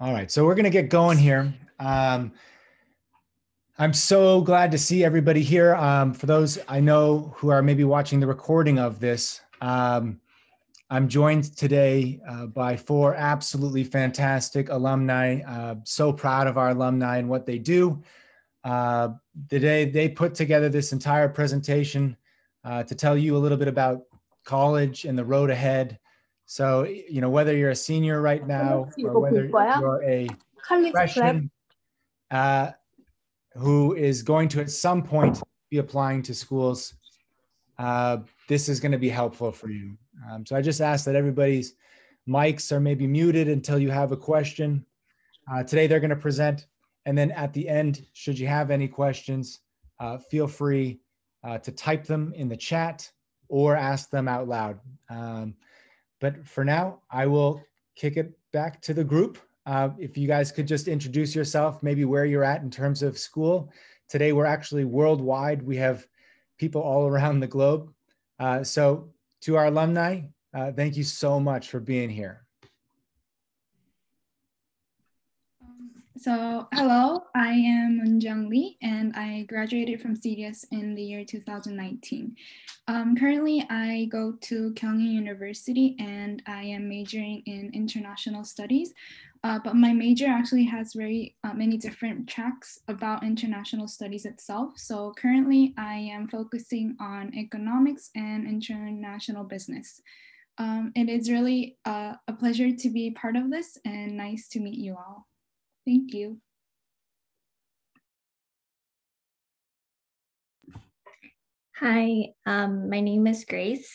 All right, so we're going to get going here. I'm so glad to see everybody here. For those I know who are maybe watching the recording of this, I'm joined today by four absolutely fantastic alumni. So proud of our alumni and what they do. Today, they put together this entire presentation to tell you a little bit about college and the road ahead. So, you know, whether you're a senior right now or whether you're a freshman who is going to at some point be applying to schools, this is going to be helpful for you. So I just ask that everybody's mics are maybe muted until you have a question. Today they're going to present, and then at the end, should you have any questions, feel free to type them in the chat or ask them out loud. But for now, I will kick it back to the group. If you guys could just introduce yourself, maybe where you're at in terms of school. Today, we're actually worldwide. We have people all around the globe. So to our alumni, thank you so much for being here. So hello, I am Moonjung Lee, and I graduated from CDS in the year 2019. Currently, I go to Kyunghee University, and I am majoring in international studies. But my major actually has very many different tracks about international studies itself. So currently, I am focusing on economics and international business. It is really a pleasure to be part of this, and nice to meet you all. Thank you. Hi, my name is Grace,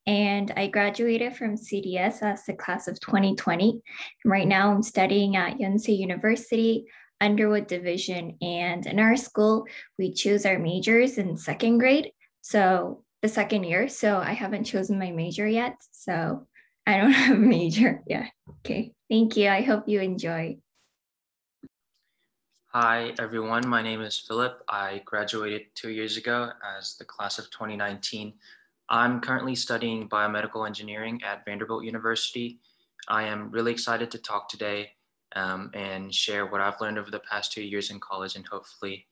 and I graduated from CDS as the class of 2020. Right now I'm studying at Yonsei University, Underwood Division, and in our school, we choose our majors in second grade, so the second year, so I haven't chosen my major yet, so I don't have a major. Yeah, okay, thank you. I hope you enjoy. Hi, everyone. My name is Philip. I graduated 2 years ago as the class of 2019. I'm currently studying biomedical engineering at Vanderbilt University. I am really excited to talk today and share what I've learned over the past 2 years in college, and hopefully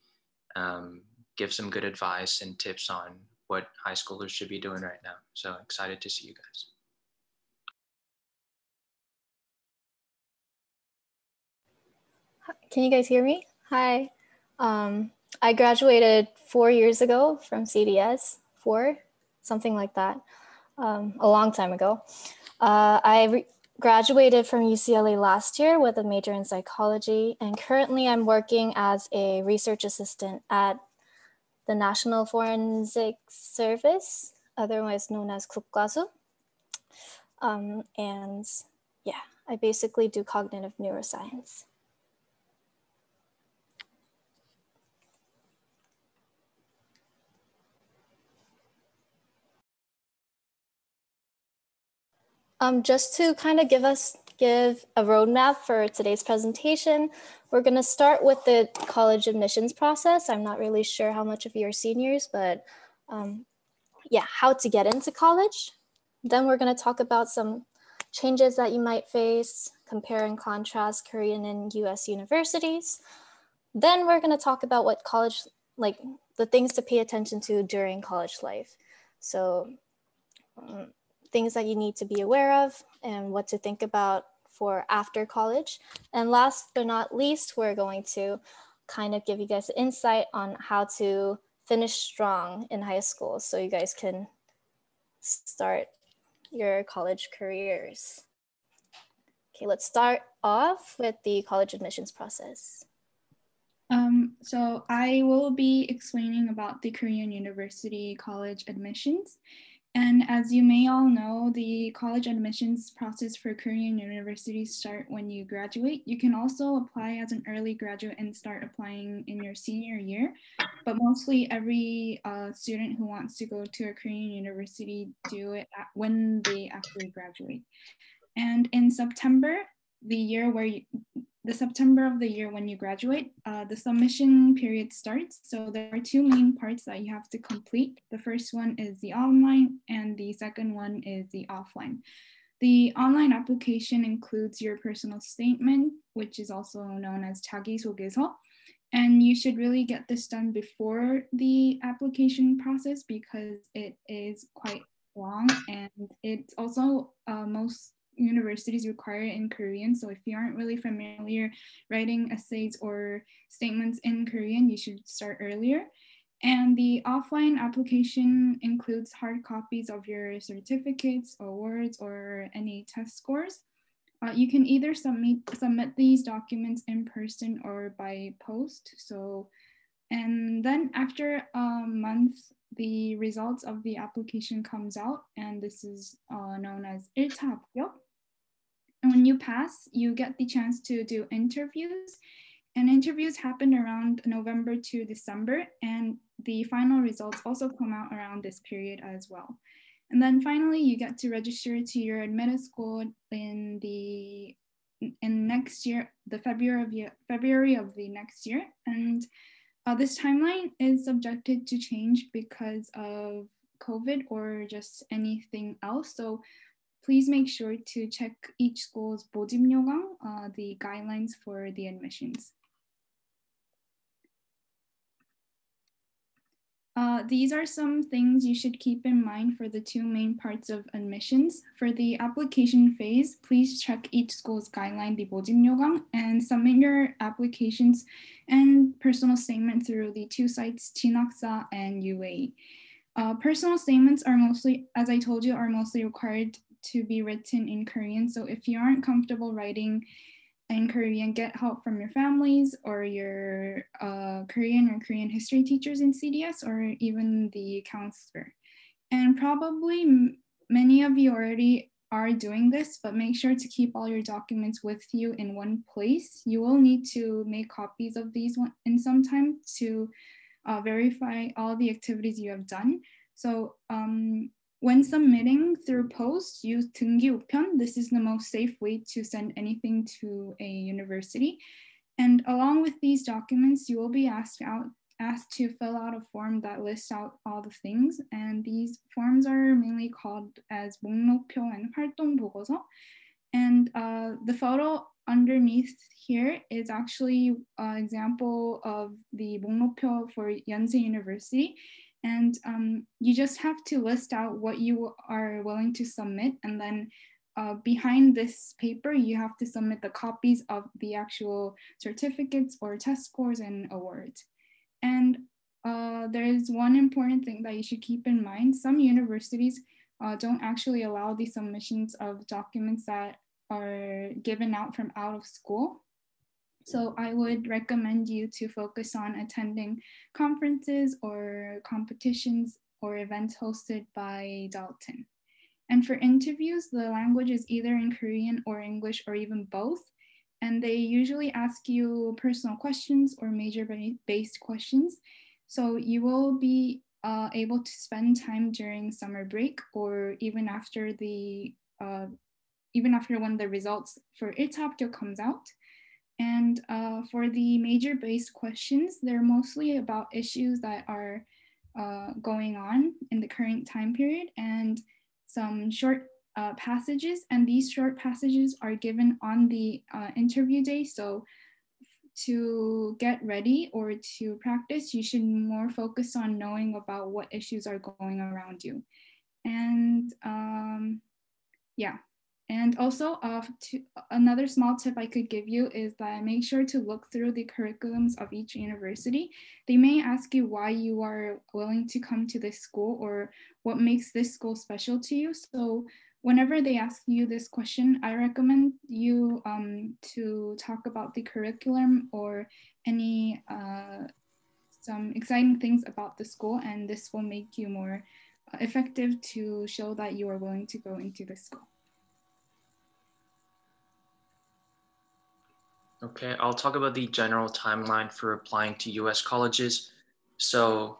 give some good advice and tips on what high schoolers should be doing right now. So excited to see you guys. Can you guys hear me? Hi. I graduated 4 years ago from CDS, something like that, a long time ago. I graduated from UCLA last year with a major in psychology, and currently I'm working as a research assistant at the National Forensic Service, otherwise known as 국가수. And yeah, I basically do cognitive neuroscience. Just to kind of give a roadmap for today's presentation, we're going to start with the college admissions process. I'm not really sure how much of you are seniors, but yeah, how to get into college. Then we're going to talk about some changes that you might face, compare and contrast Korean and US universities. Then we're going to talk about what college, like the things to pay attention to during college life. So things that you need to be aware of and what to think about for after college. And last but not least, we're going to kind of give you guys insight on how to finish strong in high school so you guys can start your college careers. Okay, let's start off with the college admissions process. So I will be explaining about the Korean University college admissions. And as you may all know, the college admissions process for Korean universities start when you graduate. You can also apply as an early graduate and start applying in your senior year. But mostly every student who wants to go to a Korean university do it when they actually graduate. And in September, September of the year when you graduate, the submission period starts. So there are two main parts that you have to complete. The first one is the online and the second one is the offline. The online application includes your personal statement, which is also known as 자기소개서. And you should really get this done before the application process because it is quite long, and it's also most universities require it in Korean. So if you aren't really familiar writing essays or statements in Korean, you should start earlier. And the offline application includes hard copies of your certificates, awards, or any test scores. You can either submit these documents in person or by post. So, and then after a month, the results of the application comes out, and this is known as 1차 합격. And when you pass, you get the chance to do interviews. And interviews happen around November to December, and the final results also come out around this period as well. And then finally, you get to register to your admitted school in next year, the February of the next year. And this timeline is subjected to change because of COVID or just anything else. So please make sure to check each school's 모집 요강, the guidelines for the admissions. These are some things you should keep in mind for the two main parts of admissions. For the application phase, please check each school's guideline, the 모집 요강, and submit your applications and personal statement through the two sites, 진학사 and UA. Personal statements are mostly, as I told you, are mostly required to be written in Korean. So if you aren't comfortable writing in Korean, get help from your families or your Korean or Korean history teachers in CDS, or even the counselor. And probably many of you already are doing this, but make sure to keep all your documents with you in one place. You will need to make copies of these in some time to verify all the activities you have done. So when submitting through post, use 등기 우편. This is the most safe way to send anything to a university. And along with these documents, you will be asked to fill out a form that lists out all the things. And these forms are mainly called as 목록표 and 활동 보고서. And the photo underneath here is actually an example of the 목록표 for Yonsei University. And you just have to list out what you are willing to submit. And then behind this paper, you have to submit the copies of the actual certificates or test scores and awards. And there is one important thing that you should keep in mind. Some universities don't actually allow the submissions of documents that are given out from out of school. So I would recommend you to focus on attending conferences or competitions or events hosted by Dalton. And for interviews, the language is either in Korean or English or even both. And they usually ask you personal questions or major-based questions. So you will be able to spend time during summer break or even after when the results for 1차 합격 comes out. And for the major-based questions, they're mostly about issues that are going on in the current time period and some short passages. And these short passages are given on the interview day. So to get ready or to practice, you should more focus on knowing about what issues are going around you. And yeah. And also another small tip I could give you is that make sure to look through the curriculums of each university. They may ask you why you are willing to come to this school or what makes this school special to you. So whenever they ask you this question, I recommend you to talk about the curriculum or any some exciting things about the school, and this will make you more effective to show that you are willing to go into the school. Okay, I'll talk about the general timeline for applying to US colleges. So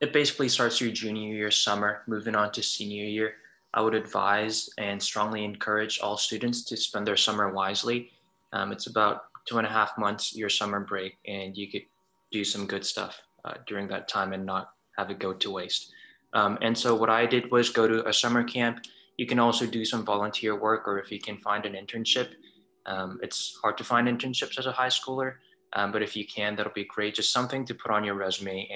it basically starts your junior year summer, moving on to senior year. I would advise and strongly encourage all students to spend their summer wisely. It's about 2.5 months, your summer break, and you could do some good stuff during that time and not have it go to waste. And so what I did was go to a summer camp You can also do some volunteer work, or if you can find an internship. It's hard to find internships as a high schooler, but if you can, that'll be great. Just something to put on your resume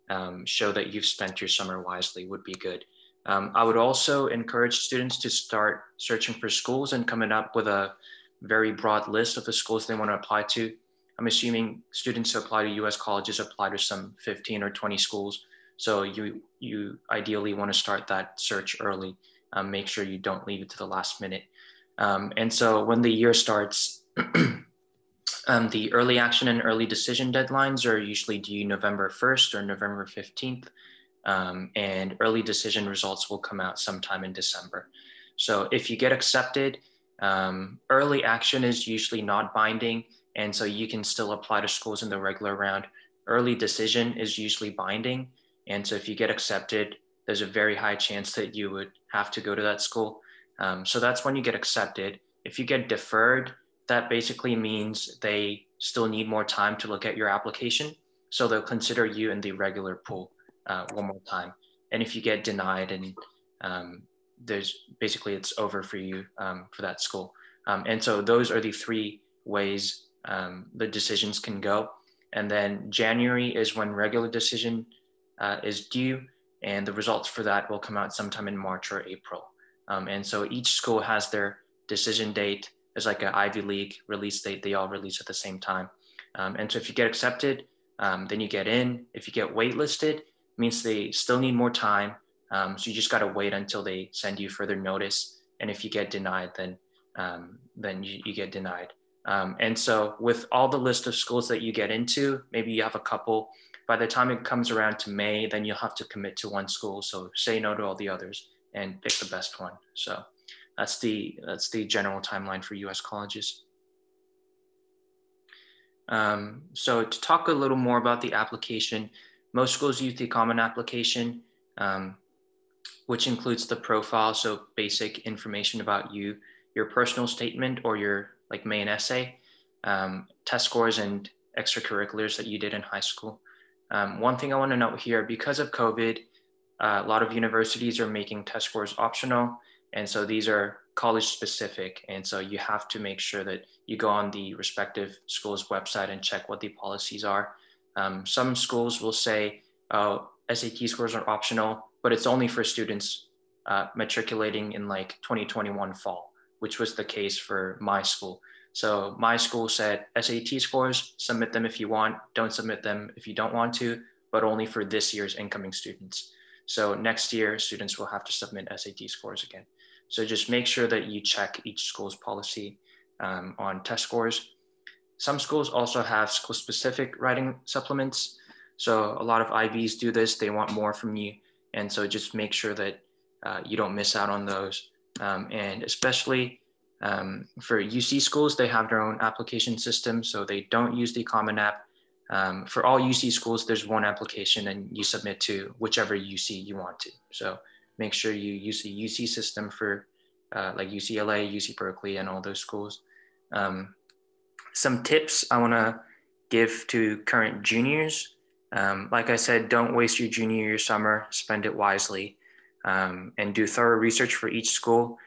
and show that you've spent your summer wisely would be good. I would also encourage students to start searching for schools and coming up with a very broad list of the schools they want to apply to. I'm assuming students who apply to US colleges apply to some 15 or 20 schools. So you ideally want to start that search early. Make sure you don't leave it to the last minute. And so when the year starts, the early action and early decision deadlines are usually due November 1st or November 15th. And early decision results will come out sometime in December. So if you get accepted, early action is usually not binding, and so you can still apply to schools in the regular round. Early decision is usually binding, and so if you get accepted, there's a very high chance that you would have to go to that school. So that's when you get accepted. If you get deferred, that basically means they still need more time to look at your application, so they'll consider you in the regular pool one more time. And if you get denied, and there's basically it's over for you for that school. And so those are the three ways the decisions can go. And then January is when regular decision is due, and the results for that will come out sometime in March or April. And so each school has their decision date. There's like an Ivy League release date. They all release at the same time. And so if you get accepted, then you get in. If you get waitlisted, means they still need more time. So you just got to wait until they send you further notice. And if you get denied, then you get denied. And so with all the list of schools that you get into, maybe you have a couple. By the time it comes around to May, then you'll have to commit to one school. So say no to all the others and pick the best one. So that's the general timeline for US colleges. So to talk a little more about the application, most schools use the common application, which includes the profile, so basic information about you, your personal statement or your like main essay, test scores and extracurriculars that you did in high school. One thing I want to note here, because of COVID, a lot of universities are making test scores optional. And so these are college specific. And so you have to make sure that you go on the respective school's website and check what the policies are. Some schools will say, oh, SAT scores are optional, but it's only for students matriculating in like 2021 fall, which was the case for my school. So my school said SAT scores, submit them if you want, don't submit them if you don't want to, but only for this year's incoming students. So next year, students will have to submit SAT scores again. So just make sure that you check each school's policy on test scores. Some schools also have school-specific writing supplements. So a lot of IVs do this, they want more from you. And so just make sure that you don't miss out on those. And especially for UC schools, they have their own application system, so they don't use the Common App. For all UC schools, there's one application and you submit to whichever UC you want to. So make sure you use the UC system for like UCLA, UC Berkeley, and all those schools. Some tips I want to give to current juniors. Like I said, don't waste your junior year summer, spend it wisely, and do thorough research for each school.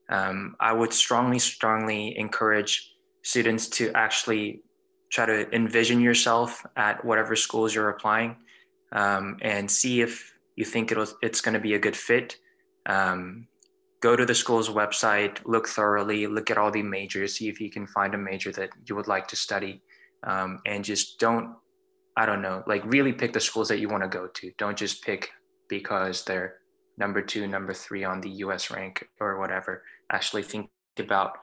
I would strongly encourage students to actually try to envision yourself at whatever schools you're applying, and see if you think it's going to be a good fit. Go to the school's website, look thoroughly, look at all the majors, see if you can find a major that you would like to study, and just like really pick the schools that you want to go to. Don't just pick because they're number 2, number 3 on the US rank or whatever. Actually think about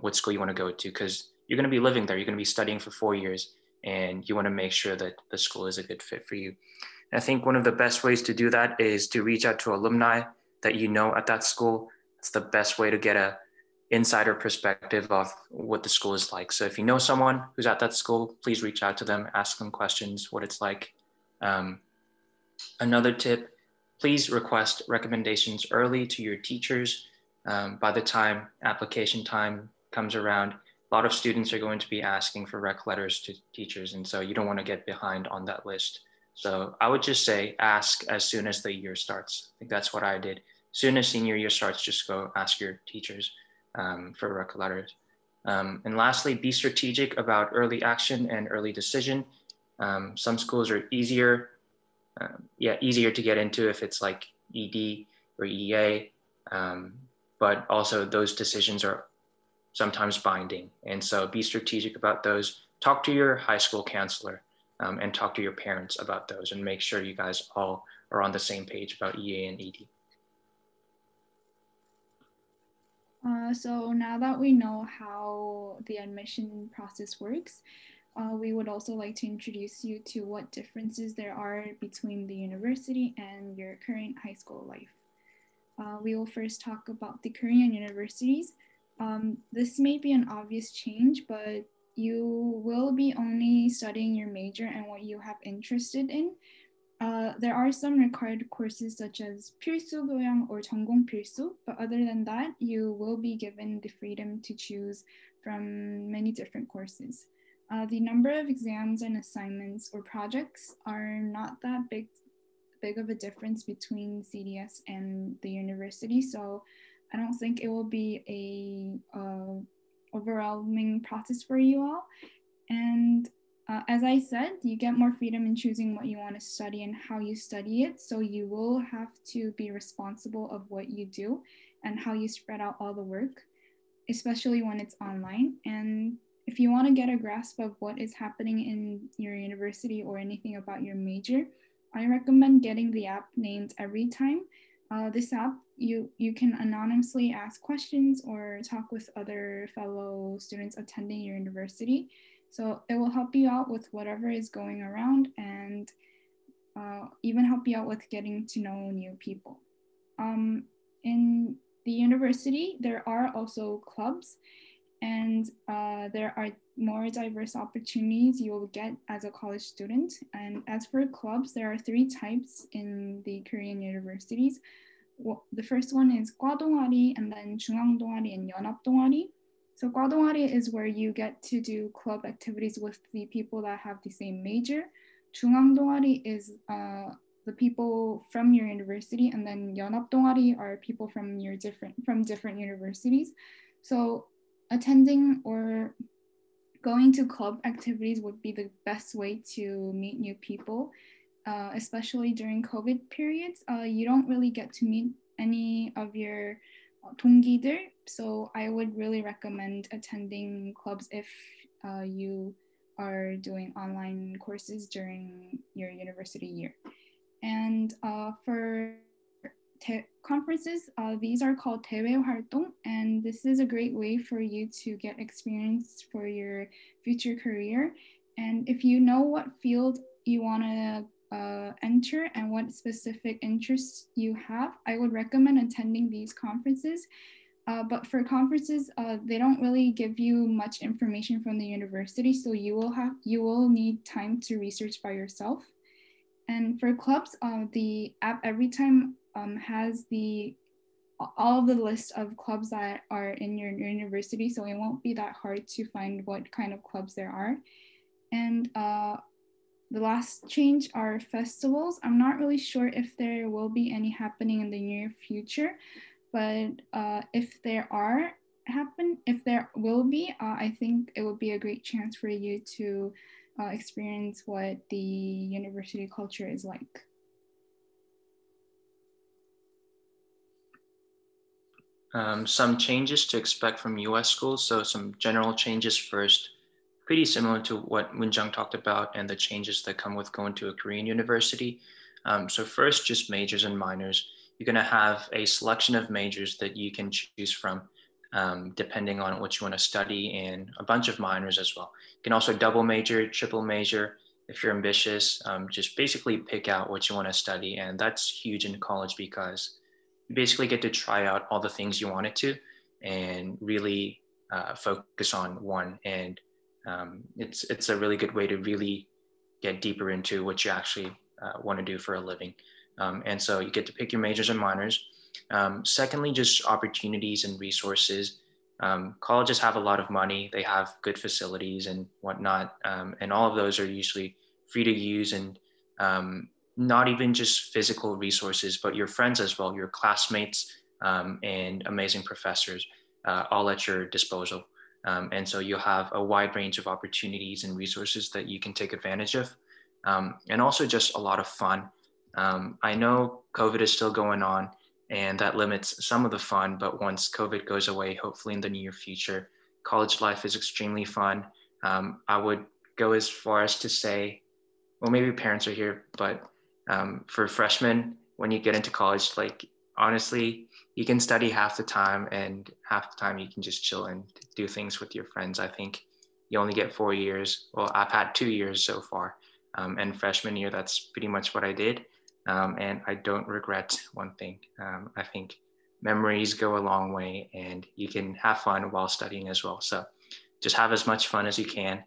what school you want to go to, because you're going to be living there. You're going to be studying for 4 years, and you want to make sure that the school is a good fit for you. And I think one of the best ways to do that is to reach out to alumni that you know at that school. It's the best way to get a insider perspective of what the school is like. So if you know someone who's at that school, please reach out to them, ask them questions, what it's like. Another tip, please request recommendations early to your teachers. By the time application time comes around, a lot of students are going to be asking for rec letters to teachers. And so you don't want to get behind on that list. So I would just say ask as soon as the year starts. I think that's what I did. As soon as senior year starts, just go ask your teachers for rec letters. And lastly, be strategic about early action and early decision. Some schools are easier to get into if it's like ED or EA, but also those decisions are sometimes binding. And so be strategic about those. Talk to your high school counselor and talk to your parents about those, and make sure you guys all are on the same page about EA and ED. So now that we know how the admission process works, we would also like to introduce you to what differences there are between the university and your current high school life. We will first talk about the Korean universities. This may be an obvious change, but you will be only studying your major and what you have interested in. There are some required courses such as 필수 교양 or 전공 필수, but other than that, you will be given the freedom to choose from many different courses. The number of exams and assignments or projects are not that big of a difference between CDS and the university, so I don't think it will be a overwhelming process for you all. And as I said, you get more freedom in choosing what you want to study and how you study it, so you will have to be responsible of what you do and how you spread out all the work, especially when it's online. And if you want to get a grasp of what is happening in your university or anything about your major, I recommend getting the app named Everytime. This app, you can anonymously ask questions or talk with other fellow students attending your university. So it will help you out with whatever is going around, and even help you out with getting to know new people. In the university, there are also clubs, and there are more diverse opportunities you will get as a college student. And as for clubs, there are 3 types in the Korean universities. Well, the first one is 과동아리, and then 중앙동아리 and 연합동아리. So 과동아리 is where you get to do club activities with the people that have the same major. 중앙동아리 is the people from your university, and then 연합동아리 are people from different universities. So attending or going to club activities would be the best way to meet new people, especially during COVID periods. You don't really get to meet any of your 동기들, so I would really recommend attending clubs if you are doing online courses during your university year. And for conferences, these are called 대외 활동, and this is a great way for you to get experience for your future career. And if you know what field you want to enter and what specific interests you have, I would recommend attending these conferences. But for conferences, they don't really give you much information from the university, so you will need time to research by yourself. And for clubs, the app Everytime has all of the list of clubs that are in your university, so it won't be that hard to find what kind of clubs there are. And the last change are festivals. I'm not really sure if there will be any happening in the near future, but if there will be, I think it would be a great chance for you to experience what the university culture is like. Some changes to expect from US schools. So some general changes first, pretty similar to what Moonjung talked about and the changes that come with going to a Korean university. So first, just majors and minors. You're gonna have a selection of majors that you can choose from depending on what you wanna study, and a bunch of minors as well. You can also double major, triple major. If you're ambitious, just basically pick out what you wanna study. And that's huge in college because you basically get to try out all the things you wanted to and really focus on one. And it's a really good way to really get deeper into what you actually want to do for a living. And so you get to pick your majors and minors. Secondly, just opportunities and resources. Colleges have a lot of money. They have good facilities and whatnot. And all of those are usually free to use. And not even just physical resources, but your friends as well, your classmates, and amazing professors, all at your disposal. And so you'll have a wide range of opportunities and resources that you can take advantage of. And also just a lot of fun. I know COVID is still going on and that limits some of the fun, but once COVID goes away, hopefully in the near future, college life is extremely fun. I would go as far as to say, well, maybe parents are here, but for freshmen, when you get into college, like honestly, you can study half the time and half the time you can just chill and do things with your friends. I think you only get 4 years. Well, I've had 2 years so far. And freshman year, that's pretty much what I did. And I don't regret one thing. I think memories go a long way and you can have fun while studying as well. So just have as much fun as you can.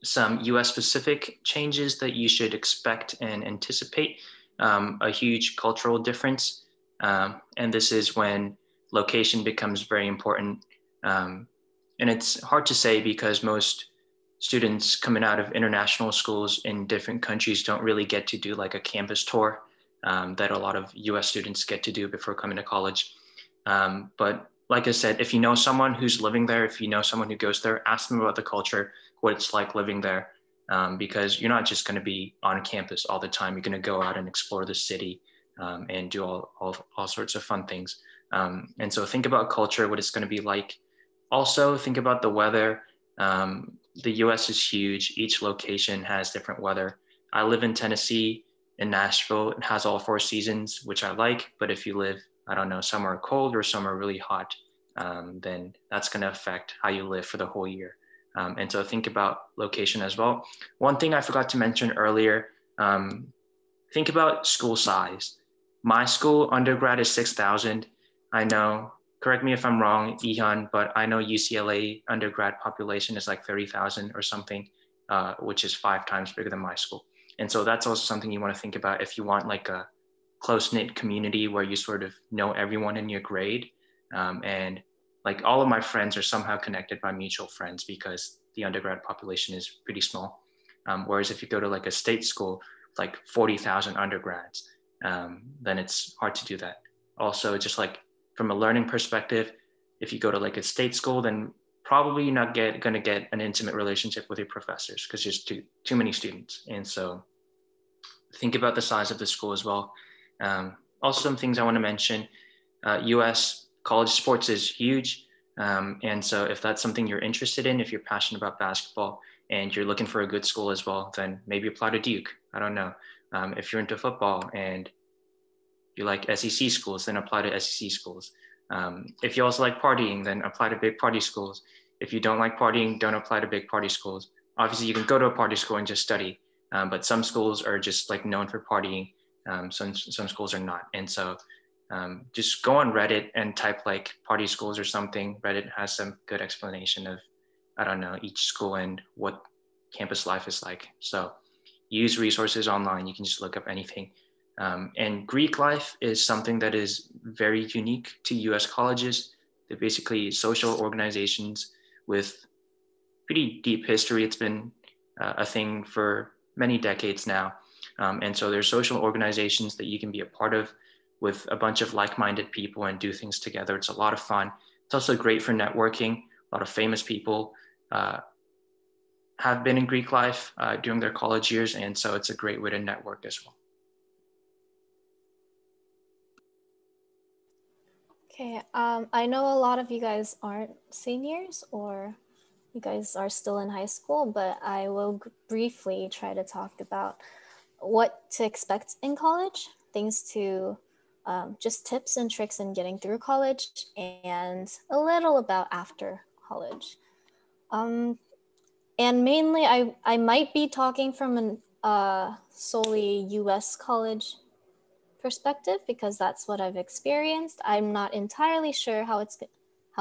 Some US specific changes that you should expect and anticipate, a huge cultural difference. And this is when location becomes very important. And it's hard to say because most students coming out of international schools in different countries don't really get to do like a campus tour that a lot of US students get to do before coming to college. But like I said, if you know someone who's living there, if you know someone who goes there, ask them about the culture, what it's like living there, because you're not just going to be on campus all the time. You're going to go out and explore the city and do all sorts of fun things. And so think about culture, what it's going to be like. Also think about the weather. The US is huge. Each location has different weather. I live in Tennessee, in Nashville. It has all 4 seasons, which I like. But if you live, I don't know, somewhere cold or somewhere really hot, then that's going to affect how you live for the whole year. And so think about location as well. One thing I forgot to mention earlier, think about school size. My school undergrad is 6,000. I know, correct me if I'm wrong, Ihan, but I know UCLA undergrad population is like 30,000 or something, which is 5 times bigger than my school. And so that's also something you want to think about if you want like a close-knit community where you sort of know everyone in your grade. And like all of my friends are somehow connected by mutual friends because the undergrad population is pretty small. Whereas if you go to like a state school, like 40,000 undergrads, then it's hard to do that. Also, just like from a learning perspective, if you go to like a state school, then probably you're not going to get an intimate relationship with your professors because there's too many students. And so think about the size of the school as well. Also, some things I want to mention, US college sports is huge. And so if that's something you're interested in, if you're passionate about basketball and you're looking for a good school as well, then maybe apply to Duke. I don't know. If you're into football and you like SEC schools, then apply to SEC schools. If you also like partying, then apply to big party schools. If you don't like partying, don't apply to big party schools. Obviously, you can go to a party school and just study, but some schools are just like known for partying. Some schools are not. And so just go on Reddit and type like party schools or something. Reddit has some good explanation of, I don't know, each school and what campus life is like. So use resources online. You can just look up anything. And Greek life is something that is very unique to US colleges. They're basically social organizations with pretty deep history. It's been a thing for many decades now. And so there's social organizations that you can be a part of with a bunch of like-minded people and do things together. It's a lot of fun. It's also great for networking. A lot of famous people have been in Greek life during their college years. And so it's a great way to network as well. Okay, I know a lot of you guys aren't seniors or you guys are still in high school, but I will briefly try to talk about what to expect in college, things to just tips and tricks in getting through college, and a little about after college. And mainly, I might be talking from an solely US college perspective because that's what I've experienced. I'm not entirely sure how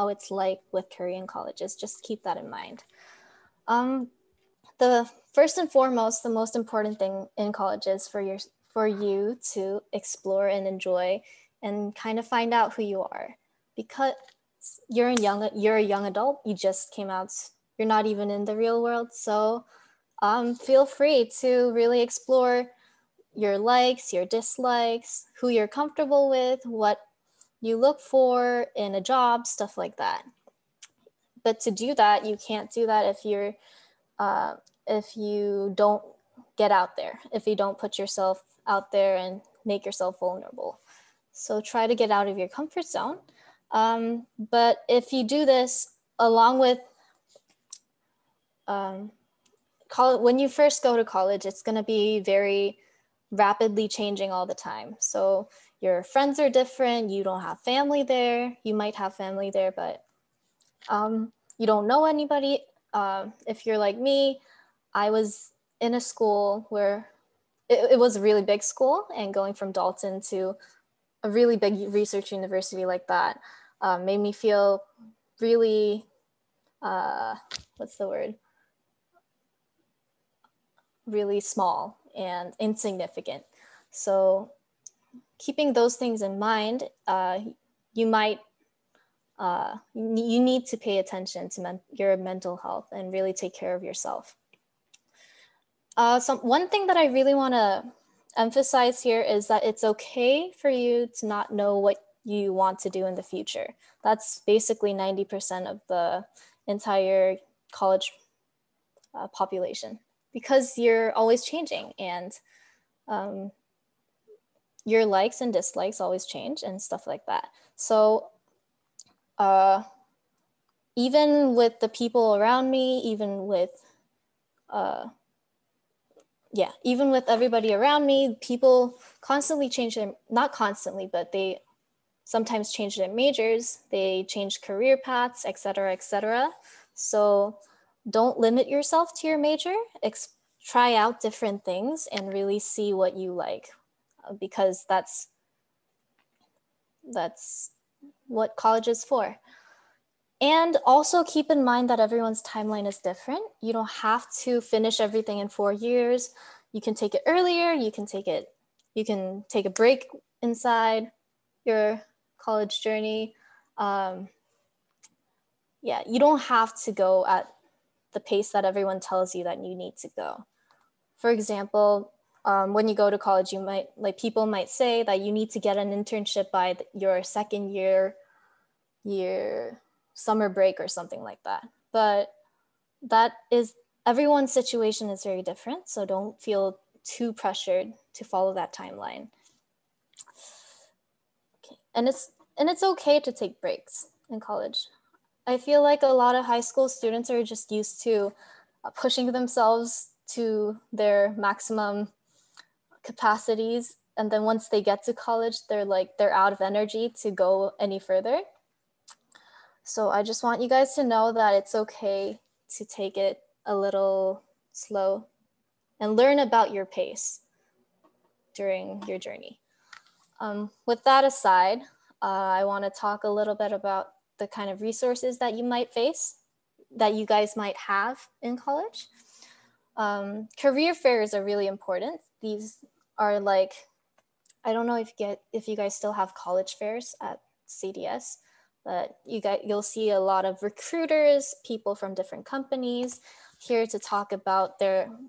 it's like with Korean colleges. Just keep that in mind. The first and foremost, the most important thing in college is for you to explore and enjoy and kind of find out who you are, because you're a young adult. You just came out. You're not even in the real world, so feel free to really explore your likes, your dislikes, who you're comfortable with, what you look for in a job, stuff like that. But to do that, you can't do that if you don't get out there, if you don't put yourself out there and make yourself vulnerable. So try to get out of your comfort zone. But if you do this along with when you first go to college, it's going to be very rapidly changing all the time. So your friends are different. You don't have family there. You might have family there, but you don't know anybody. If you're like me, I was in a school where it was a really big school, and going from Dalton to a really big research university like that made me feel really, what's the word? Really small and insignificant. So keeping those things in mind, you need to pay attention to your mental health and really take care of yourself. One thing that I really want to emphasize here is that it's okay for you to not know what you want to do in the future. That's basically 90% of the entire college population, because you're always changing, and your likes and dislikes always change and stuff like that. So even with the people around me, even with everybody around me, people constantly change their, not constantly, but they sometimes change their majors, they change career paths, et cetera. So don't limit yourself to your major. Try out different things and really see what you like, because that's what college is for. And also keep in mind that everyone's timeline is different. You don't have to finish everything in 4 years. You can take it earlier. You can take a break inside your college journey. You don't have to go at the pace that everyone tells you that you need to go. For example, when you go to college, people might say that you need to get an internship by your second year summer break or something like that. But everyone's situation is very different, so don't feel too pressured to follow that timeline. Okay. And it's okay to take breaks in college. I feel like a lot of high school students are just used to pushing themselves to their maximum capacities, and then once they get to college, they're out of energy to go any further. So I just want you guys to know that it's okay to take it a little slow and learn about your pace during your journey. With that aside, I want to talk a little bit about the kind of resources that you might face, that you guys might have in college. Career fairs are really important. These are like, I don't know if you guys still have college fairs at CDS, but you'll see a lot of recruiters, people from different companies here to talk about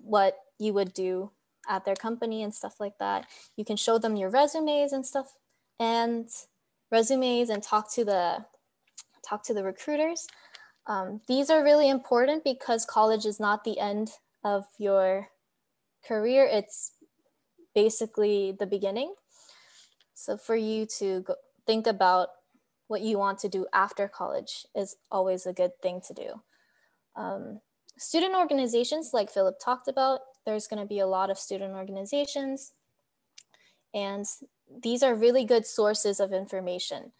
what you would do at their company and stuff like that. You can show them your resumes and stuff, and talk to the recruiters. These are really important because college is not the end of your career. It's basically the beginning. So for you to think about what you want to do after college is always a good thing to do. Student organizations, like Philip talked about, there's going to be a lot of student organizations, and these are really good sources of information.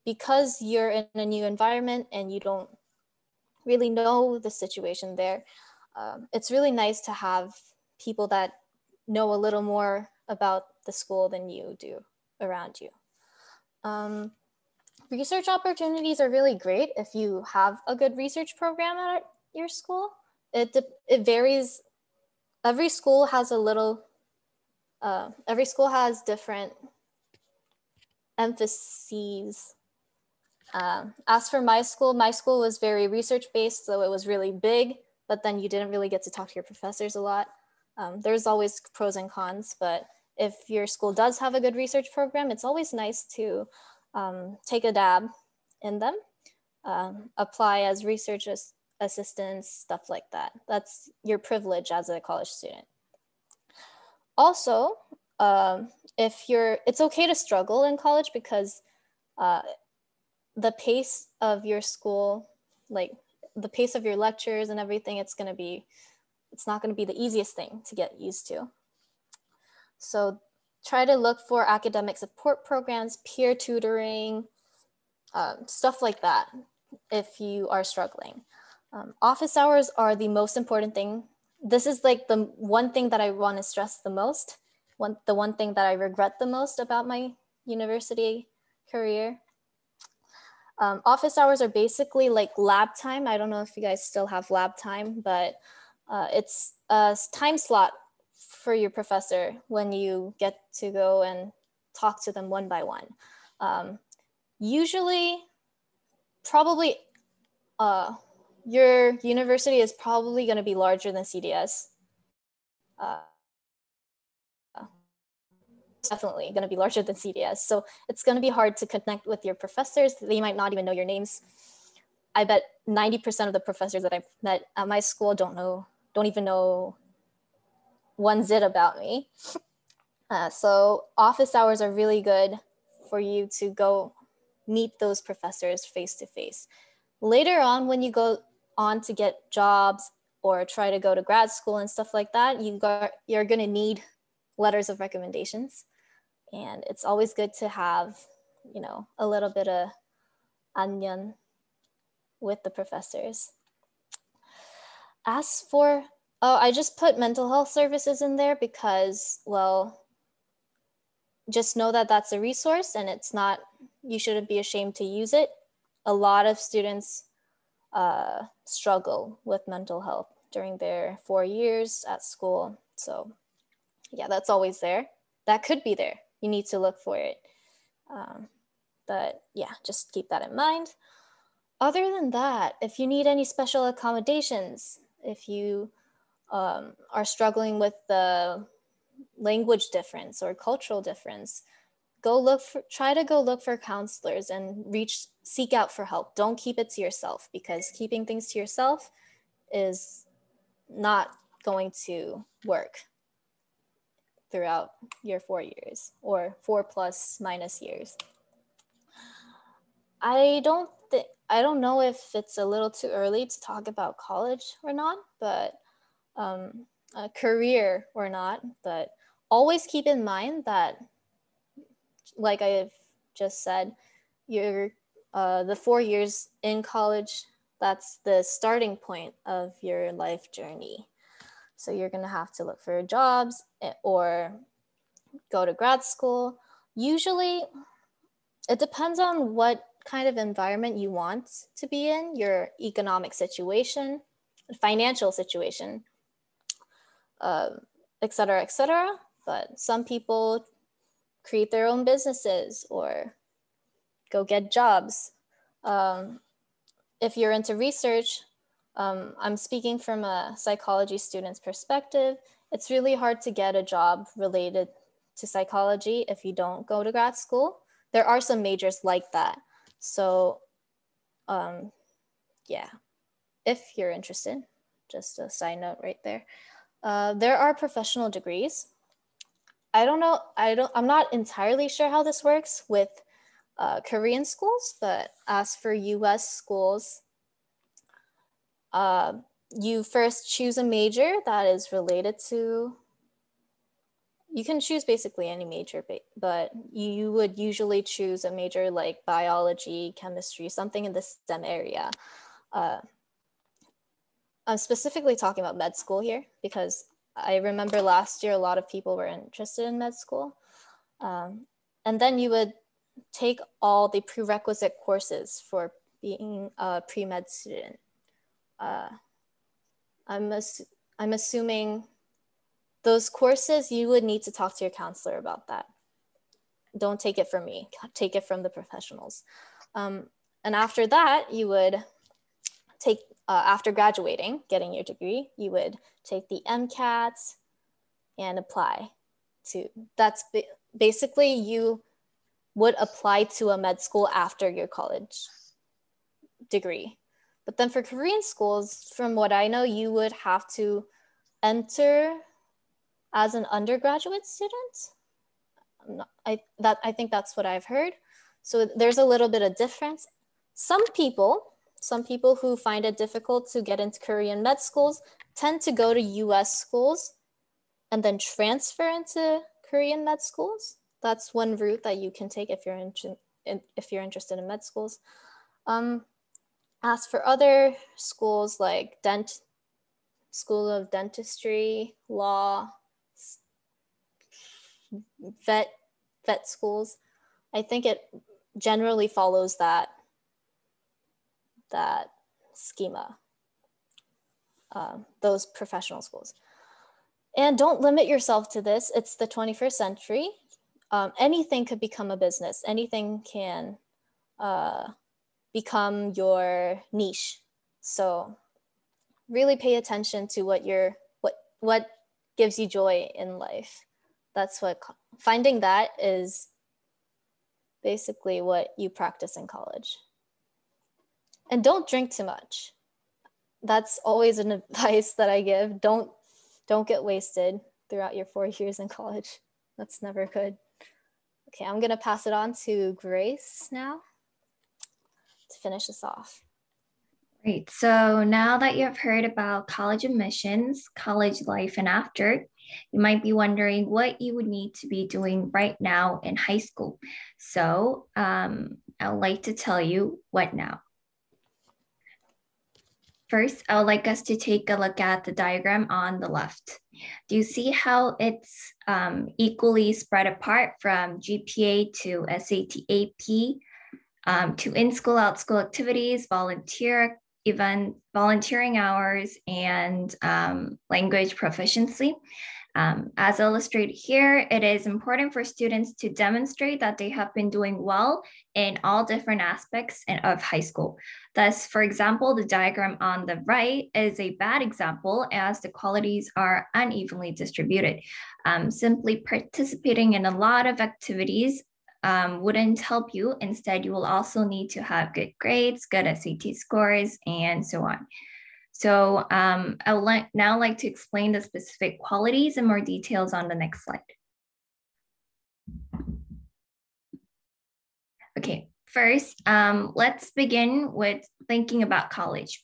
Because you're in a new environment and you don't really know the situation there, it's really nice to have people that know a little more about the school than you do around you. Research opportunities are really great if you have a good research program at your school. It varies. Every school has different emphases. As for my school was very research-based, so it was really big, but then you didn't really get to talk to your professors a lot. There's always pros and cons, but if your school does have a good research program, it's always nice to take a dab in them, apply as research assistants, stuff like that. That's your privilege as a college student. Also, it's okay to struggle in college because the pace of your school, like the pace of your lectures and everything, it's not going to be the easiest thing to get used to. So try to look for academic support programs, peer tutoring, stuff like that if you are struggling. Office hours are the most important thing. This is like the one thing that I want to stress the most, the one thing that I regret the most about my university career. Office hours are basically like lab time. I don't know if you guys still have lab time, but it's a time slot for your professor when you get to go and talk to them one by one. Usually, probably your university is probably going to be larger than CDS. Definitely going to be larger than CDS. So it's going to be hard to connect with your professors. They might not even know your names. I bet 90% of the professors that I've met at my school don't even know one zit about me. So office hours are really good for you to go meet those professors face to face. Later on, when you go on to get jobs or try to go to grad school and stuff like that, you're going to need letters of recommendations. And it's always good to have, a little bit of anyan with the professors. As for, I just put mental health services in there because, well, just know that that's a resource and you shouldn't be ashamed to use it. A lot of students struggle with mental health during their 4 years at school. So yeah, that's always there. That could be there. You need to look for it. But yeah, just keep that in mind. Other than that, if you need any special accommodations, if you are struggling with the language difference or cultural difference, try to go look for counselors and seek out for help. Don't keep it to yourself, because keeping things to yourself is not going to work throughout your 4 years or 4± years. I don't know if it's a little too early to talk about college or not, but a career or not, but always keep in mind that, like I've just said, the 4 years in college, that's the starting point of your life journey. So you're going to have to look for jobs or go to grad school. Usually, it depends on what kind of environment you want to be in, your economic situation, financial situation, et cetera, et cetera. But some people create their own businesses or go get jobs. If you're into research, I'm speaking from a psychology student's perspective. It's really hard to get a job related to psychology if you don't go to grad school. There are some majors like that. So yeah, if you're interested, just a side note right there. There are professional degrees. I'm not entirely sure how this works with Korean schools, but as for US schools, you first choose a major that is related to, you can choose basically any major, but you would usually choose a major like biology, chemistry, something in the STEM area. I'm specifically talking about med school here because I remember last year a lot of people were interested in med school. And then you would take all the prerequisite courses for being a pre-med student. I'm assuming those courses, you would need to talk to your counselor about that. Don't take it from me, take it from the professionals. And after that, you would take, after graduating, getting your degree, you would take the MCAT and apply. to, basically you would apply to a med school after your college degree. But then for Korean schools, from what I know, you would have to enter as an undergraduate student. I think that's what I've heard. So there's a little bit of difference. Some people who find it difficult to get into Korean med schools tend to go to US schools and then transfer into Korean med schools. That's one route that you can take if you're interested in med schools. As for other schools like School of Dentistry, law, vet schools, I think it generally follows that schema, those professional schools. And don't limit yourself to this. It's the 21st century. Anything could become a business. Anything can become your niche. So really pay attention to what gives you joy in life. That's what finding that is basically what you practice in college. And don't drink too much. That's always an advice that I give. Don't get wasted throughout your 4 years in college. That's never good. Okay, I'm gonna pass it on to Grace now to finish this off. Great. So now that you've heard about college admissions, college life, and after, you might be wondering what you would need to be doing right now in high school. So I'd like to tell you what now. First, I would like us to take a look at the diagram on the left. Do you see how it's equally spread apart from GPA to SAT AP, to in-school, out-school activities, volunteering hours, and language proficiency? As illustrated here, it is important for students to demonstrate that they have been doing well in all different aspects of high school. Thus, for example, the diagram on the right is a bad example as the qualities are unevenly distributed. Simply participating in a lot of activities wouldn't help you. Instead, you will also need to have good grades, good SAT scores, and so on. So I would now like to explain the specific qualities and more details on the next slide. Okay, first, let's begin with thinking about college.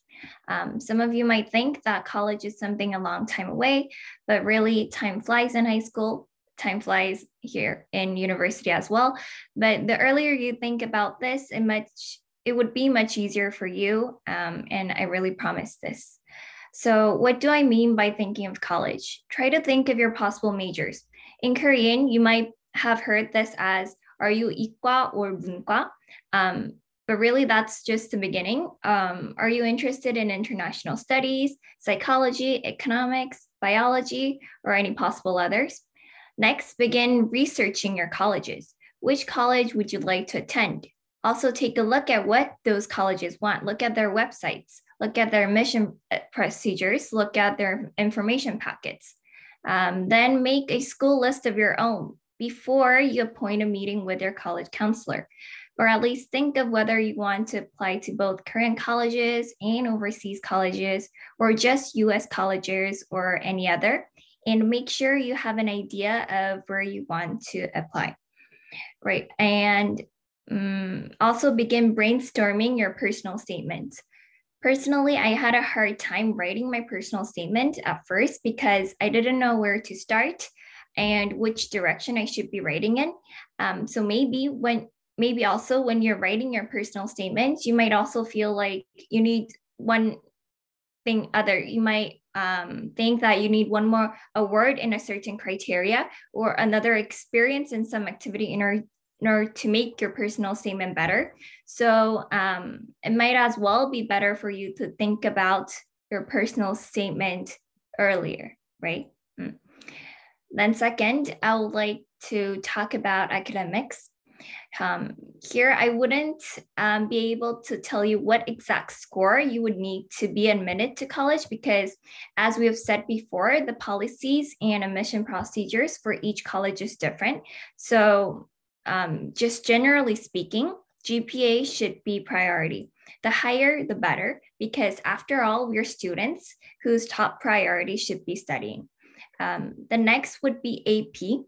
Some of you might think that college is something a long time away, but really time flies in high school. Time flies here in university as well. But the earlier you think about this, it would be much easier for you, and I really promise this. So what do I mean by thinking of college? Try to think of your possible majors. In Korean, you might have heard this as, are you 이과 or 문과? But really that's just the beginning. Are you interested in international studies, psychology, economics, biology, or any possible others? Next, begin researching your colleges. Which college would you like to attend? Also take a look at what those colleges want. Look at their websites, look at their admission procedures, look at their information packets. Then make a school list of your own before you appoint a meeting with your college counselor, or at least think of whether you want to apply to both Korean colleges and overseas colleges, or just US colleges or any other, and make sure you have an idea of where you want to apply. Right, and also begin brainstorming your personal statement. Personally, I had a hard time writing my personal statement at first because I didn't know where to start and which direction I should be writing in. So maybe also when you're writing your personal statement, you might also feel like you need one thing other. You might think that you need a word in a certain criteria or another experience in some activity in order to make your personal statement better. So it might as well be better for you to think about your personal statement earlier, right? Then second, I would like to talk about academics. Here, I wouldn't be able to tell you what exact score you would need to be admitted to college because, as we have said before, the policies and admission procedures for each college is different. So just generally speaking, GPA should be priority. The higher, the better, because after all, we're students whose top priority should be studying. The next would be AP.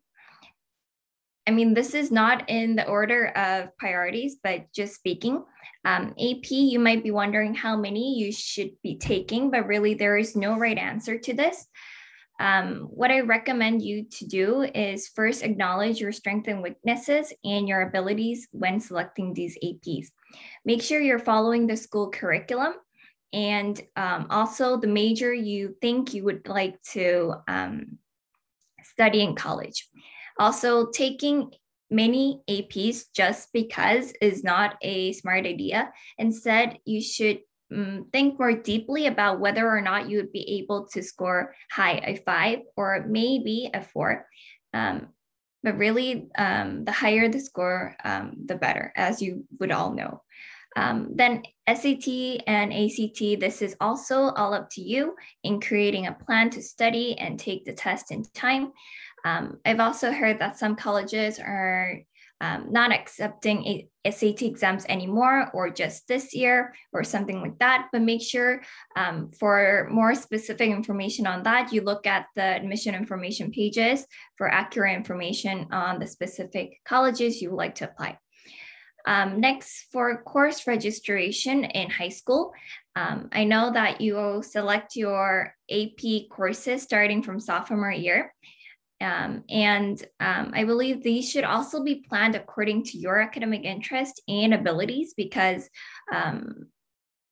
I mean, this is not in the order of priorities, but just speaking, AP, you might be wondering how many you should be taking, but really there is no right answer to this. What I recommend you to do is first acknowledge your strengths and weaknesses and your abilities when selecting these APs. Make sure you're following the school curriculum and also the major you think you would like to study in college. Also, taking many APs just because is not a smart idea. Instead, you should think more deeply about whether or not you would be able to score high a 5 or maybe a 4. But really, the higher the score, the better, as you would all know. Then SAT and ACT, this is also all up to you in creating a plan to study and take the test in time. I've also heard that some colleges are not accepting SAT exams anymore, or just this year or something like that, but make sure for more specific information on that, you look at the admission information pages for accurate information on the specific colleges you would like to apply. Next, for course registration in high school, I know that you will select your AP courses starting from sophomore year. I believe these should also be planned according to your academic interest and abilities, because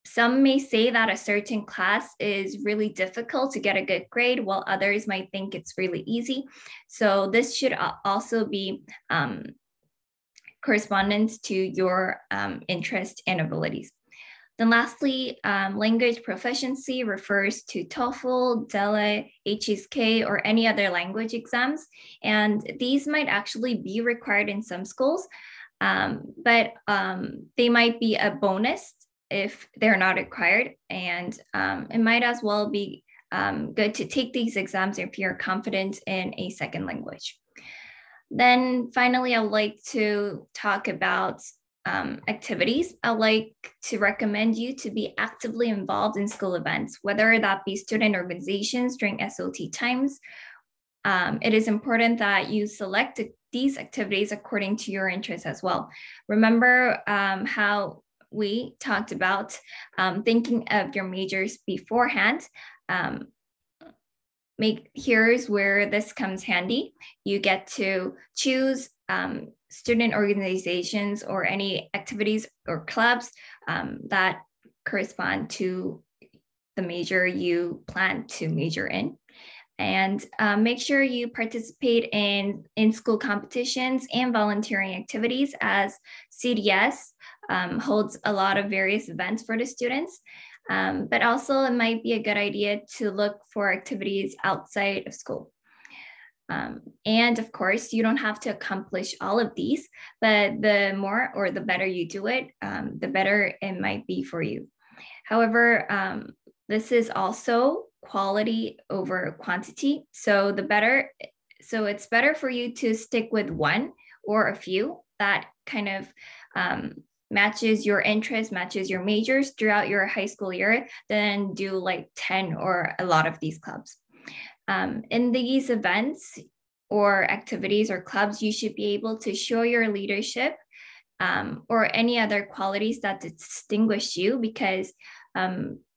some may say that a certain class is really difficult to get a good grade, while others might think it's really easy. So this should also be correspondence to your interest and abilities. Then lastly, language proficiency refers to TOEFL, DELE, HSK, or any other language exams. And these might actually be required in some schools, but they might be a bonus if they're not required. And it might as well be good to take these exams if you're confident in a second language. Then finally, I would like to talk about activities. I'd like to recommend you to be actively involved in school events, whether that be student organizations during SOT times. It is important that you select these activities according to your interests as well. Remember how we talked about thinking of your majors beforehand. Here's where this comes handy. You get to choose student organizations or any activities or clubs that correspond to the major you plan to major in. And make sure you participate in school competitions and volunteering activities, as CDS holds a lot of various events for the students. But also it might be a good idea to look for activities outside of school. And of course, you don't have to accomplish all of these, but the more or the better you do it, the better it might be for you. However, this is also quality over quantity. So it's better for you to stick with one or a few that kind of matches your interests, matches your majors throughout your high school year, than do like 10 or a lot of these clubs. In these events or activities or clubs, you should be able to show your leadership or any other qualities that distinguish you, because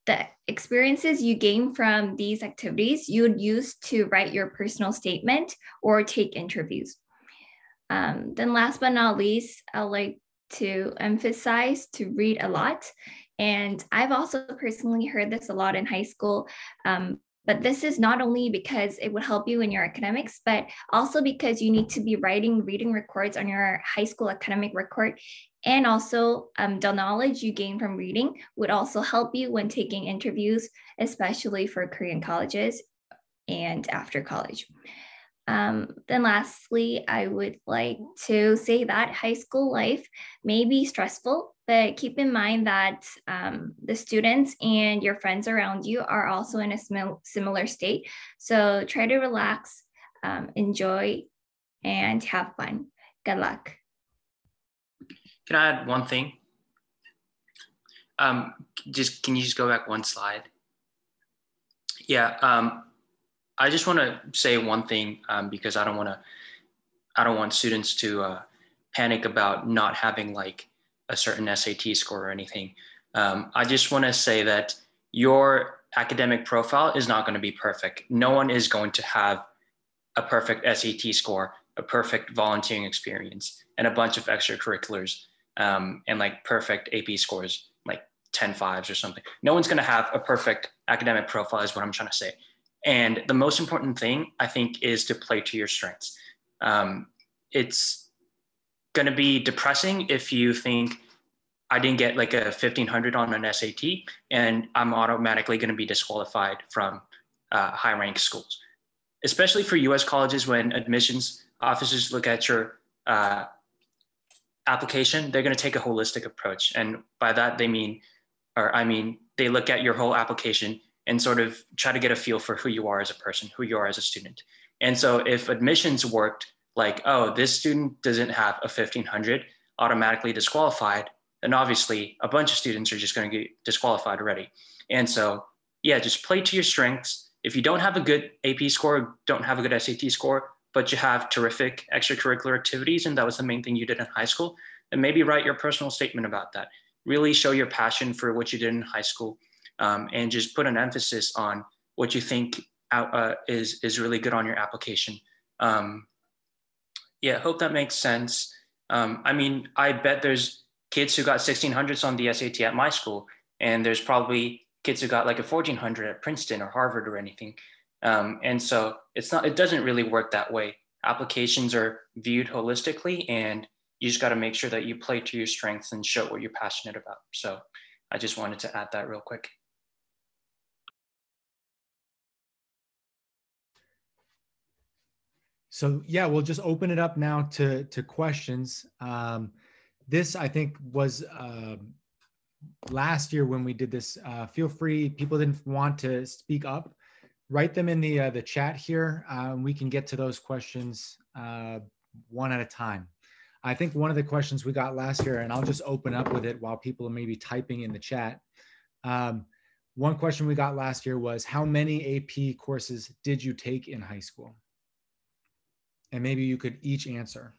the experiences you gain from these activities you would use to write your personal statement or take interviews. Then last but not least, I'd like to emphasize to read a lot. And I've also personally heard this a lot in high school, but this is not only because it would help you in your academics, but also because you need to be writing reading records on your high school academic record. And also the knowledge you gain from reading would also help you when taking interviews, especially for Korean colleges and after college. Then lastly, I would like to say that high school life may be stressful, but keep in mind that the students and your friends around you are also in a similar state. So try to relax, enjoy, and have fun. Good luck. Can I add one thing? Can you just go back one slide? Yeah, I just want to say one thing because I don't want students to panic about not having like a certain SAT score or anything. I just want to say that your academic profile is not going to be perfect. No one is going to have a perfect SAT score, a perfect volunteering experience, and a bunch of extracurriculars, and like perfect AP scores, like 10 fives or something. No one's going to have a perfect academic profile is what I'm trying to say. And the most important thing, I think, is to play to your strengths. It's going to be depressing if you think I didn't get like a 1500 on an SAT and I'm automatically going to be disqualified from high ranked schools, especially for US colleges. When admissions officers look at your application, they're going to take a holistic approach. And by that, they mean they look at your whole application and sort of try to get a feel for who you are as a person, who you are as a student. And so if admissions worked like, oh, this student doesn't have a 1500, automatically disqualified, then obviously a bunch of students are just going to get disqualified already. And so, yeah, just play to your strengths. If you don't have a good AP score, don't have a good SAT score, but you have terrific extracurricular activities, and that was the main thing you did in high school, then maybe write your personal statement about that. Really show your passion for what you did in high school. And just put an emphasis on what you think is really good on your application. Yeah, hope that makes sense. I mean, I bet there's kids who got 1600s on the SAT at my school, and there's probably kids who got like a 1400 at Princeton or Harvard or anything. And so it doesn't really work that way. Applications are viewed holistically, and you just got to make sure that you play to your strengths and show what you're passionate about. So I just wanted to add that real quick. So yeah, we'll just open it up now to questions. This I think was last year when we did this. Feel free, people didn't want to speak up, write them in the chat here. We can get to those questions one at a time. I think one of the questions we got last year, and I'll just open up with it while people are maybe typing in the chat. One question we got last year was, how many AP courses did you take in high school? And maybe you could each answer.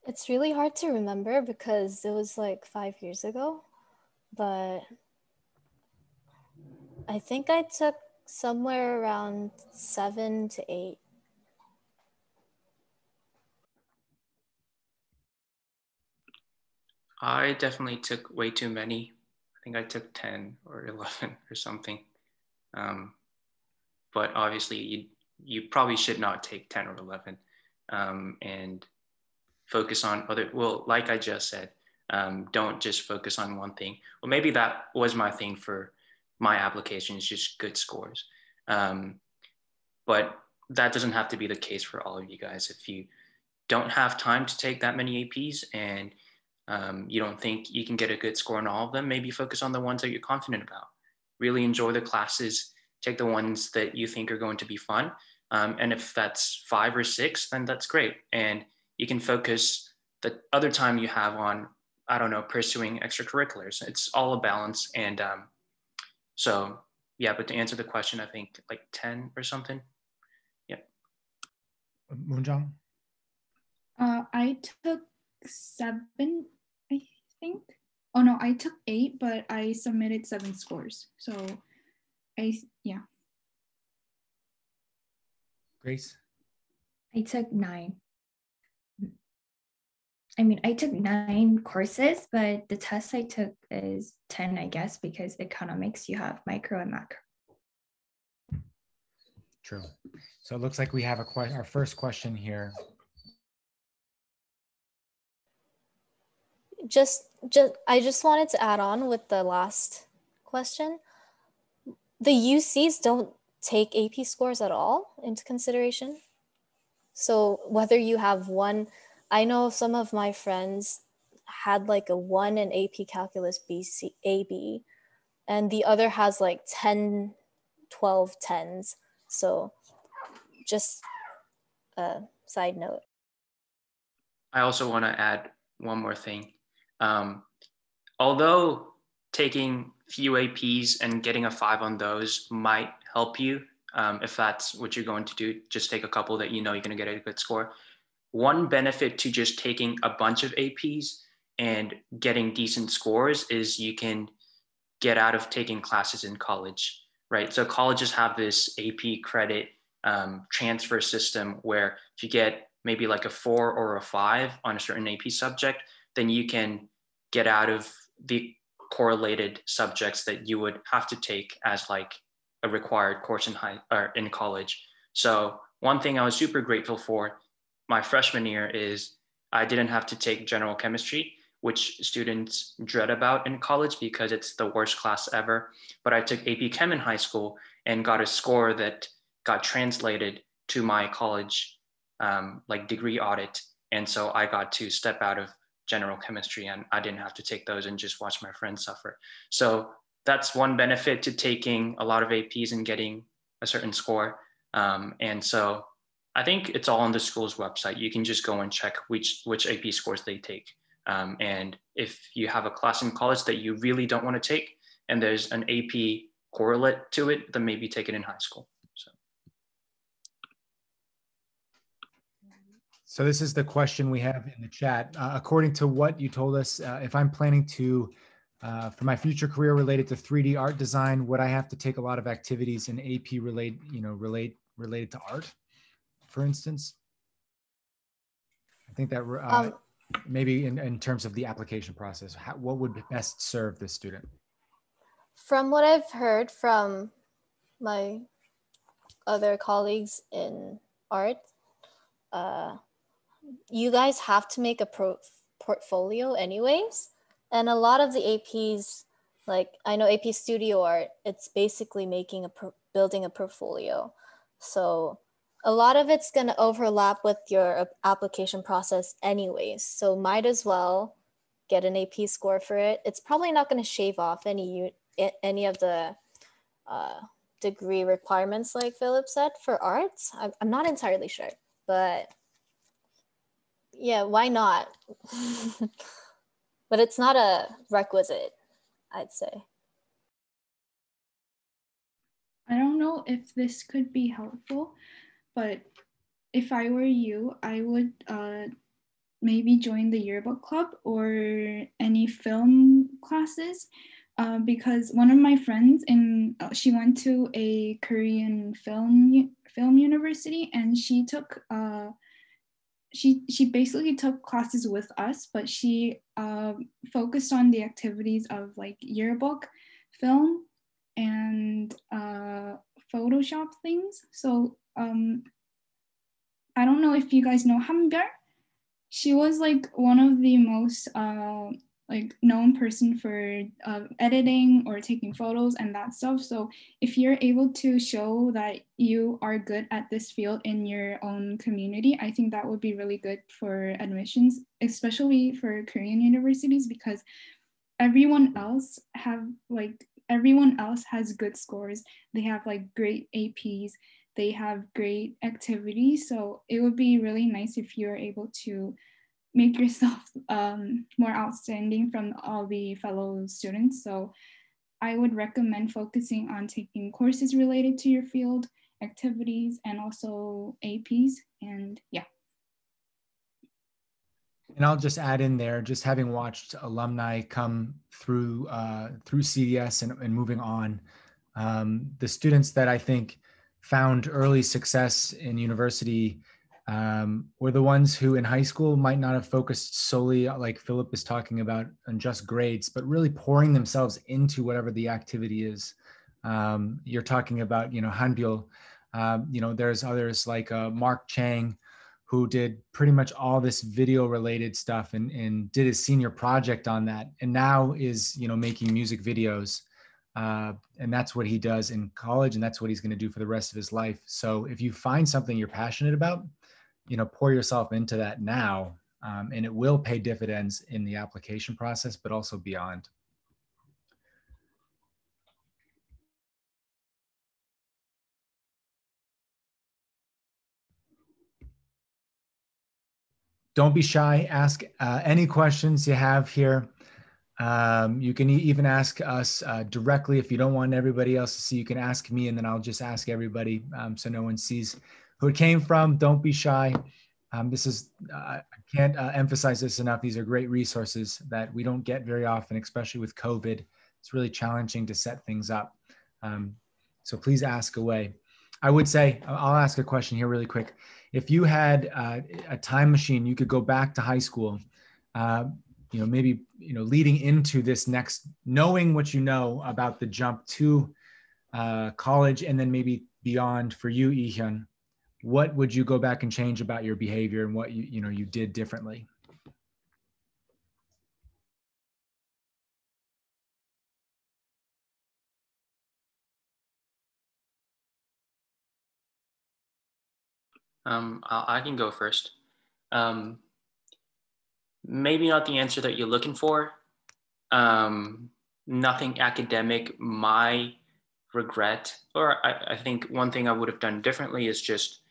It's really hard to remember because it was like 5 years ago, but I think I took somewhere around 7 to 8. I definitely took way too many. I think I took 10 or 11 or something. But obviously you probably should not take 10 or 11 and focus on well, like I just said, don't just focus on one thing. Well, maybe that was my thing for my application, is just good scores. But that doesn't have to be the case for all of you guys. If you don't have time to take that many APs and you don't think you can get a good score on all of them, maybe focus on the ones that you're confident about. Really enjoy the classes, take the ones that you think are going to be fun. And if that's 5 or 6, then that's great. And you can focus the other time you have on, I don't know, pursuing extracurriculars. It's all a balance. And so, yeah, but to answer the question, I think like 10 or something. Yeah. Moonjong? I took 7, I think. Oh no, I took 8, but I submitted 7 scores. So yeah. Grace? I took 9. I mean, I took 9 courses, but the test I took is 10, I guess, because economics, you have micro and macro. True. So it looks like we have our first question here. I just wanted to add on with the last question. the UCs don't take AP scores at all into consideration. So whether you have one, I know some of my friends had like a 1 in AP Calculus BC, AB, and the other has like 10, 12 10s. So just a side note. I also want to add one more thing. Although taking few APs and getting a 5 on those might help you, if that's what you're going to do, just take a couple that you know you're going to get a good score. One benefit to just taking a bunch of APs and getting decent scores is you can get out of taking classes in college, right? So colleges have this AP credit transfer system where if you get maybe like a 4 or a 5 on a certain AP subject, then you can get out of the correlated subjects that you would have to take as like a required course in college. So one thing I was super grateful for my freshman year is I didn't have to take general chemistry, which students dread about in college because it's the worst class ever. But I took AP Chem in high school and got a score that got translated to my college like degree audit. And so I got to step out of general chemistry and I didn't have to take those and just watch my friends suffer. So that's one benefit to taking a lot of APs and getting a certain score. And so I think it's all on the school's website. You can just go and check which AP scores they take. And if you have a class in college that you really don't want to take and there's an AP correlate to it, then maybe take it in high school. So this is the question we have in the chat. According to what you told us, if I'm planning to, for my future career related to 3D art design, would I have to take a lot of activities in AP related to art, for instance? I think that maybe in terms of the application process, what would best serve the student? From what I've heard from my other colleagues in art, you guys have to make a portfolio anyways. And a lot of the APs, like I know AP Studio Art, it's basically making building a portfolio. So a lot of it's going to overlap with your application process anyways. So might as well get an AP score for it. It's probably not going to shave off any of the degree requirements like Philip said for arts. I'm not entirely sure, but yeah, why not? But it's not a requisite, I'd say. I don't know if this could be helpful, but if I were you, I would maybe join the yearbook club or any film classes, because one of my friends she went to a Korean film university, and she took she basically took classes with us, but she focused on the activities of like yearbook, film, and Photoshop things. So I don't know if you guys know Hambyul. She was like one of the most like known person for editing or taking photos and that stuff. So if you're able to show that you are good at this field in your own community, I think that would be really good for admissions, especially for Korean universities, because everyone else has good scores. They have like great APs, they have great activities. So it would be really nice if you're able to make yourself more outstanding from all the fellow students. So I would recommend focusing on taking courses related to your field, activities, and also APs. And yeah. And I'll just add in there, just having watched alumni come through CDS and moving on, the students that I think found early success in university were the ones who in high school might not have focused solely, like Philip is talking about, on just grades, but really pouring themselves into whatever the activity is. You're talking about, Hanbyul, there's others like Mark Chang, who did pretty much all this video related stuff and did his senior project on that. And now is, making music videos. And that's what he does in college, and that's what he's going to do for the rest of his life. So if you find something you're passionate about, pour yourself into that now, and it will pay dividends in the application process, but also beyond. Don't be shy. Ask any questions you have here. You can even ask us directly if you don't want everybody else to see. You can ask me, and then I'll just ask everybody so no one sees who it came from. Don't be shy. This is, I can't emphasize this enough. These are great resources that we don't get very often, especially with COVID. It's really challenging to set things up. So please ask away. I would say, I'll ask a question here really quick. If you had a time machine, you could go back to high school, maybe, leading into this next, knowing what you know about the jump to college and then maybe beyond for you, Ihyun, what would you go back and change about your behavior and what you did differently? I can go first. Maybe not the answer that you're looking for. Nothing academic. My regret, or I think one thing I would have done differently is just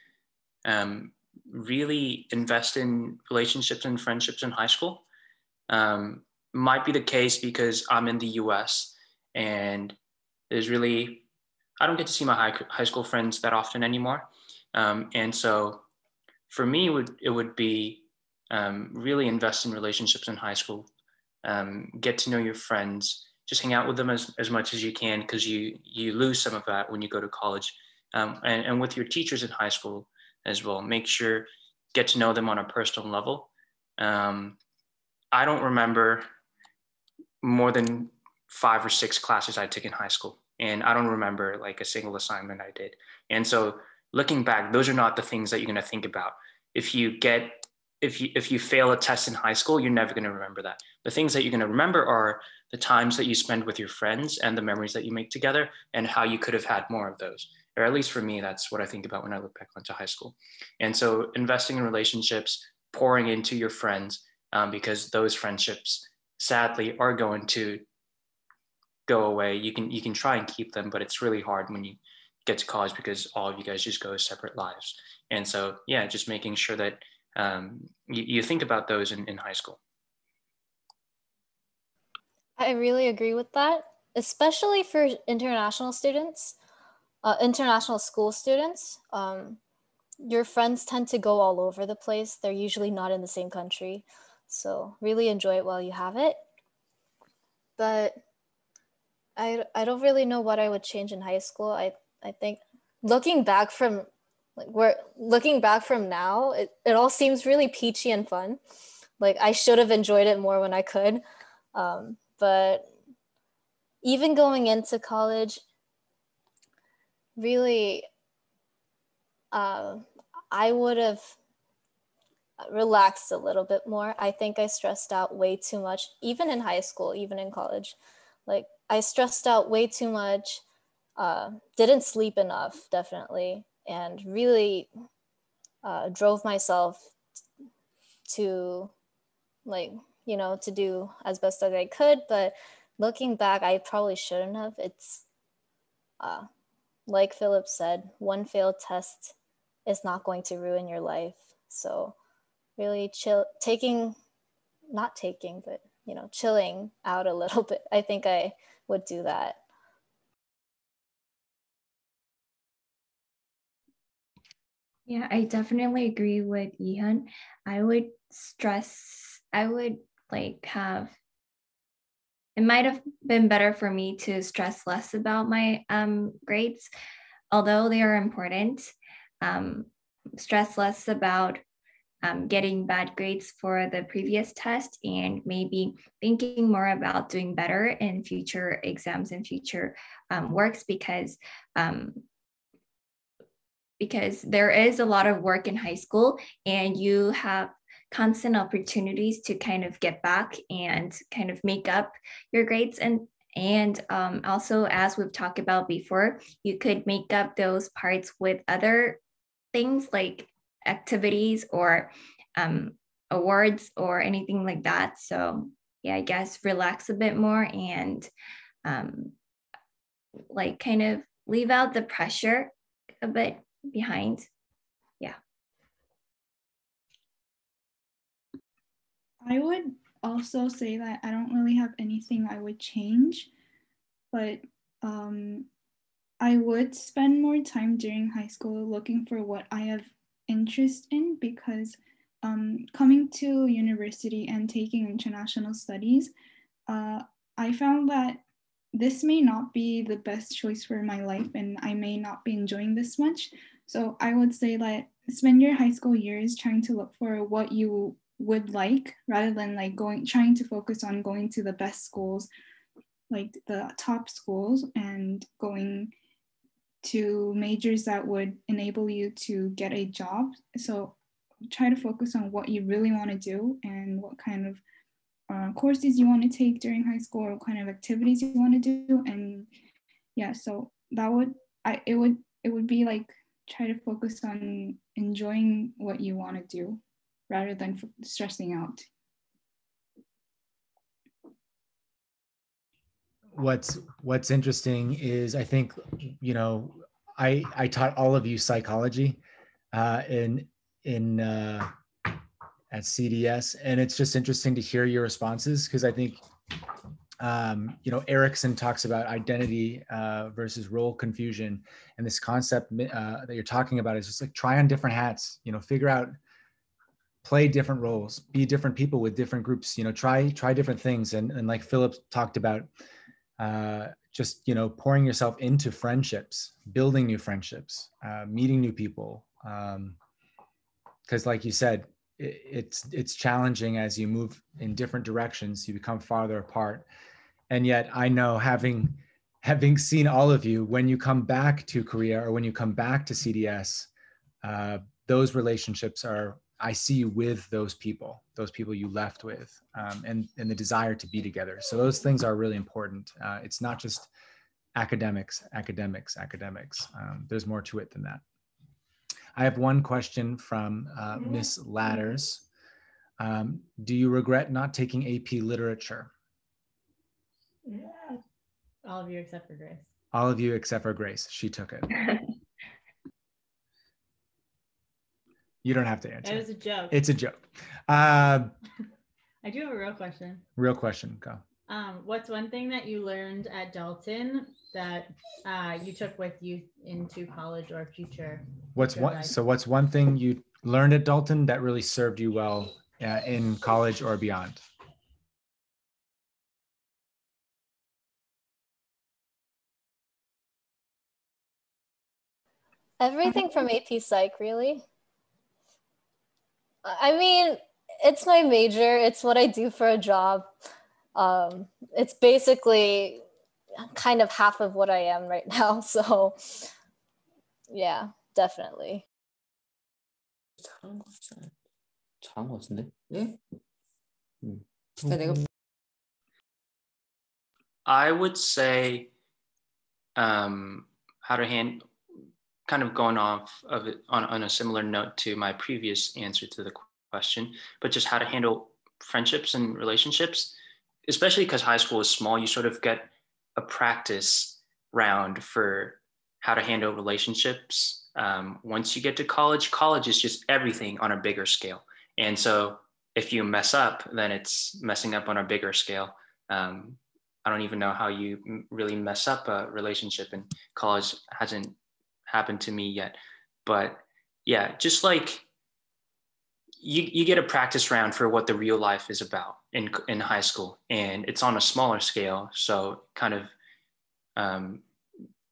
really invest in relationships and friendships in high school. Might be the case because I'm in the US and I don't get to see my high school friends that often anymore. And so for me, it would be really invest in relationships in high school, get to know your friends, just hang out with them as much as you can, because you lose some of that when you go to college, and with your teachers in high school as well. Make sure, get to know them on a personal level. I don't remember more than 5 or 6 classes I took in high school, and I don't remember like a single assignment I did. And so looking back, those are not the things that you're going to think about. If you fail a test in high school, you're never going to remember that. The things that you're going to remember are the times that you spend with your friends and the memories that you make together, and how you could have had more of those. Or at least for me, that's what I think about when I look back onto high school. And so investing in relationships, pouring into your friends, because those friendships sadly are going to go away. You can try and keep them, but it's really hard when you get to college because all of you guys just go separate lives. And so, yeah, just making sure that you think about those in high school. I really agree with that, especially for international students, international school students. Your friends tend to go all over the place. They're usually not in the same country. So really enjoy it while you have it. But I don't really know what I would change in high school. I think looking back from now, it all seems really peachy and fun. Like I should have enjoyed it more when I could. But even going into college, really, I would have relaxed a little bit more. I think I stressed out way too much, even in high school, even in college. Like I stressed out way too much, didn't sleep enough, definitely, and really drove myself to to do as best as I could. But looking back, I probably shouldn't have. It's like Philip said, one failed test is not going to ruin your life. So really chilling out a little bit. I think I would do that. Yeah, I definitely agree with Yihan. I would it might have been better for me to stress less about my grades, although they are important. Stress less about getting bad grades for the previous test, and maybe thinking more about doing better in future exams and future works, because there is a lot of work in high school, and you have constant opportunities to kind of get back and kind of make up your grades. And And also, as we've talked about before, you could make up those parts with other things like activities or awards or anything like that. So yeah, I guess relax a bit more and like kind of leave out the pressure a bit behind. Yeah. I would also say that I don't really have anything I would change, but I would spend more time during high school looking for what I have interest in, because coming to university and taking international studies, I found that this may not be the best choice for my life and I may not be enjoying this much. So I would say that spend your high school years trying to look for what you would like, rather than like trying to focus on going to the best schools, like the top schools, and going to majors that would enable you to get a job. So try to focus on what you really want to do and what kind of courses you want to take during high school, or what kind of activities you want to do. And yeah, so that would, it would be like, try to focus on enjoying what you want to do rather than stressing out. What's interesting is, I think, you know, I taught all of you psychology in at CDS, and it's just interesting to hear your responses, because I think you know, Erickson talks about identity versus role confusion, and this concept that you're talking about is just like, try on different hats, you know, figure out, play different roles, be different people with different groups, you know, try different things. And like Philip talked about, just, you know, pouring yourself into friendships, building new friendships, meeting new people. Because like you said, it's challenging as you move in different directions, you become farther apart. And yet I know, having seen all of you, when you come back to Korea or when you come back to CDS, those relationships are, I see you with those people you left with, and the desire to be together. So those things are really important. It's not just academics. There's more to it than that. I have one question from Miss Ladders. Do you regret not taking AP Literature? Yeah. All of you except for Grace. All of you except for Grace. She took it. You don't have to answer. It was a joke. It's a joke. I do have a real question. Real question, go. What's one thing that you learned at Dalton that you took with you into college or future? What's one thing you learned at Dalton that really served you well in college or beyond? Everything from AP Psych, really. I mean, it's my major. It's what I do for a job. It's basically kind of half of what I am right now. So yeah, definitely. 잘한 것 같은데? 예? I would say how to handle, kind of going off of it on a similar note to my previous answer to the question, but just how to handle friendships and relationships, especially because high school is small. You sort of get a practice round for how to handle relationships. Once you get to college is just everything on a bigger scale. And so if you mess up, then it's messing up on a bigger scale. I don't even know how you really mess up a relationship in college. Hasn't happened to me yet. But yeah, just like you get a practice round for what the real life is about in high school. And it's on a smaller scale. So kind of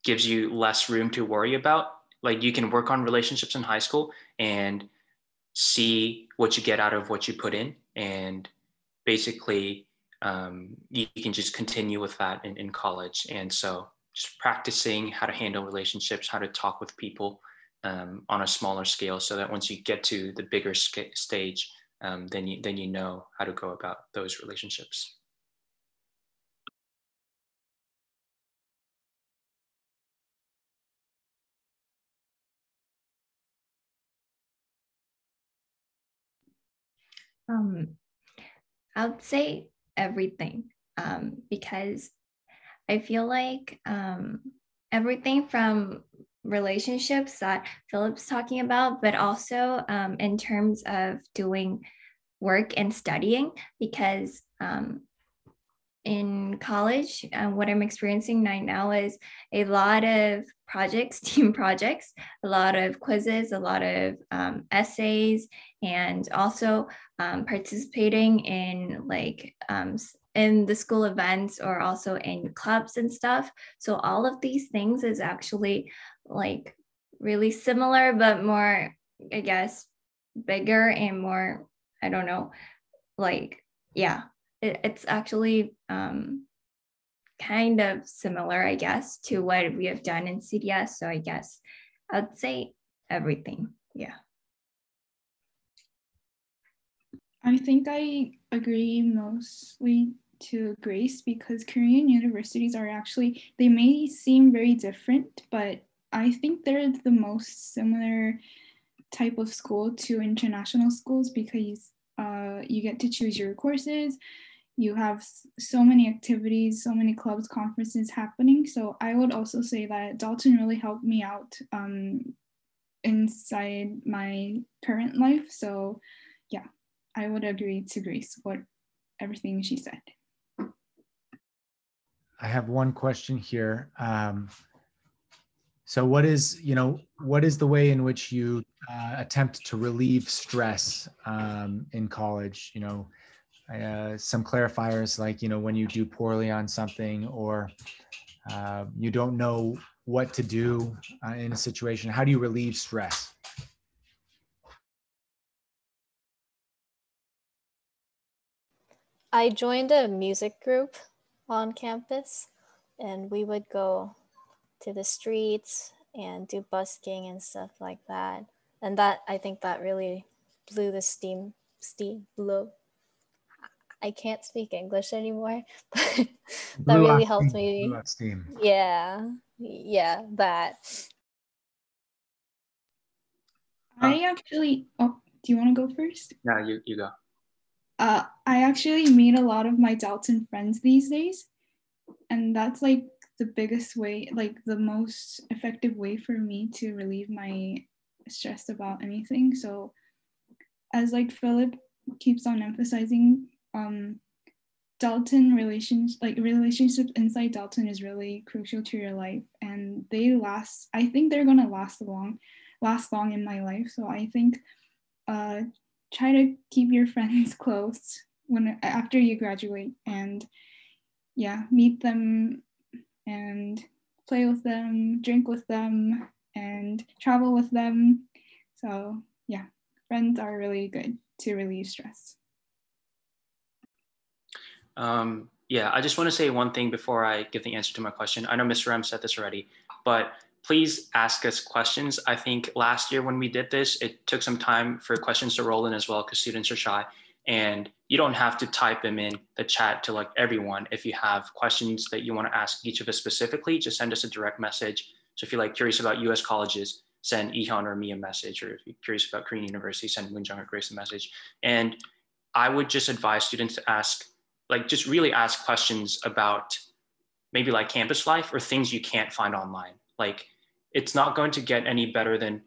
gives you less room to worry about. Like you can work on relationships in high school and see what you get out of what you put in. And basically, you can just continue with that in college. And so just practicing how to handle relationships, how to talk with people on a smaller scale, so that once you get to the bigger stage, then you know how to go about those relationships. I would say everything, because I feel like everything from relationships that Philip's talking about, but also in terms of doing work and studying, because in college, what I'm experiencing right now is a lot of projects, team projects, a lot of quizzes, a lot of essays, and also participating in like in the school events or also in clubs and stuff. So all of these things is actually like really similar, but more, I guess, bigger and more, I don't know, like, yeah, it's actually kind of similar, I guess, to what we have done in CDS. So I guess I'd say everything. Yeah. I think I agree mostly to Grace because Korean universities are actually, they may seem very different, but I think they're the most similar type of school to international schools because you get to choose your courses. You have so many activities, so many clubs, conferences happening. So I would also say that Dalton really helped me out inside my current life. So yeah, I would agree to Grace, everything she said. I have one question here. So what is the way in which you attempt to relieve stress in college? Some clarifiers like, when you do poorly on something or you don't know what to do in a situation. How do you relieve stress? I joined a music group on campus, and we would go to the streets and do busking and stuff like that. And that, I think that really blew the blew. I can't speak English anymore, but that really helped me. Blew out steam. Yeah, that. I actually, do you want to go first? No, you go. I actually made a lot of my Dalton friends these days. And that's like the biggest way, like the most effective way for me to relieve my stress about anything. So as like Philip keeps on emphasizing, Dalton relationships inside Dalton is really crucial to your life, and they last. I think they're gonna last long in my life. So I think try to keep your friends close after you graduate, and yeah, meet them and play with them, drink with them, and travel with them. So yeah, friends are really good to relieve stress. Yeah, I just want to say one thing before I give the answer to my question. I know Mr. M said this already, but please ask us questions. I think last year when we did this, it took some time for questions to roll in as well because students are shy. And you don't have to type them in the chat to like everyone. If you have questions that you want to ask each of us specifically, just send us a direct message. So if you're like curious about US colleges, send Ihan or me a message. Or if you're curious about Korean University, send Moonjung or Grace a message. And I would just advise students to ask, just really ask questions about maybe like campus life or things you can't find online. Like it's not going to get any better than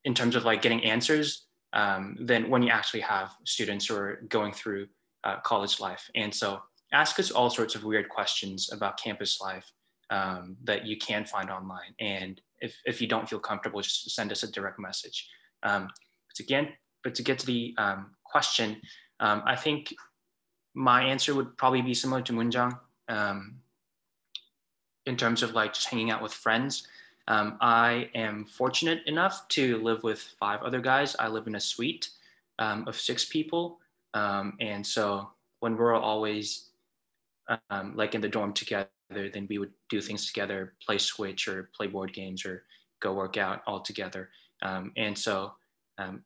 in terms of like getting answers than when you actually have students who are going through college life. And so ask us all sorts of weird questions about campus life that you can find online. And if you don't feel comfortable, just send us a direct message. But to get to the question, I think my answer would probably be similar to Moonjang in terms of like just hanging out with friends. I am fortunate enough to live with 5 other guys. I live in a suite of 6 people. And so when we're always like in the dorm together, then we would do things together, play Switch or play board games or go work out all together. And so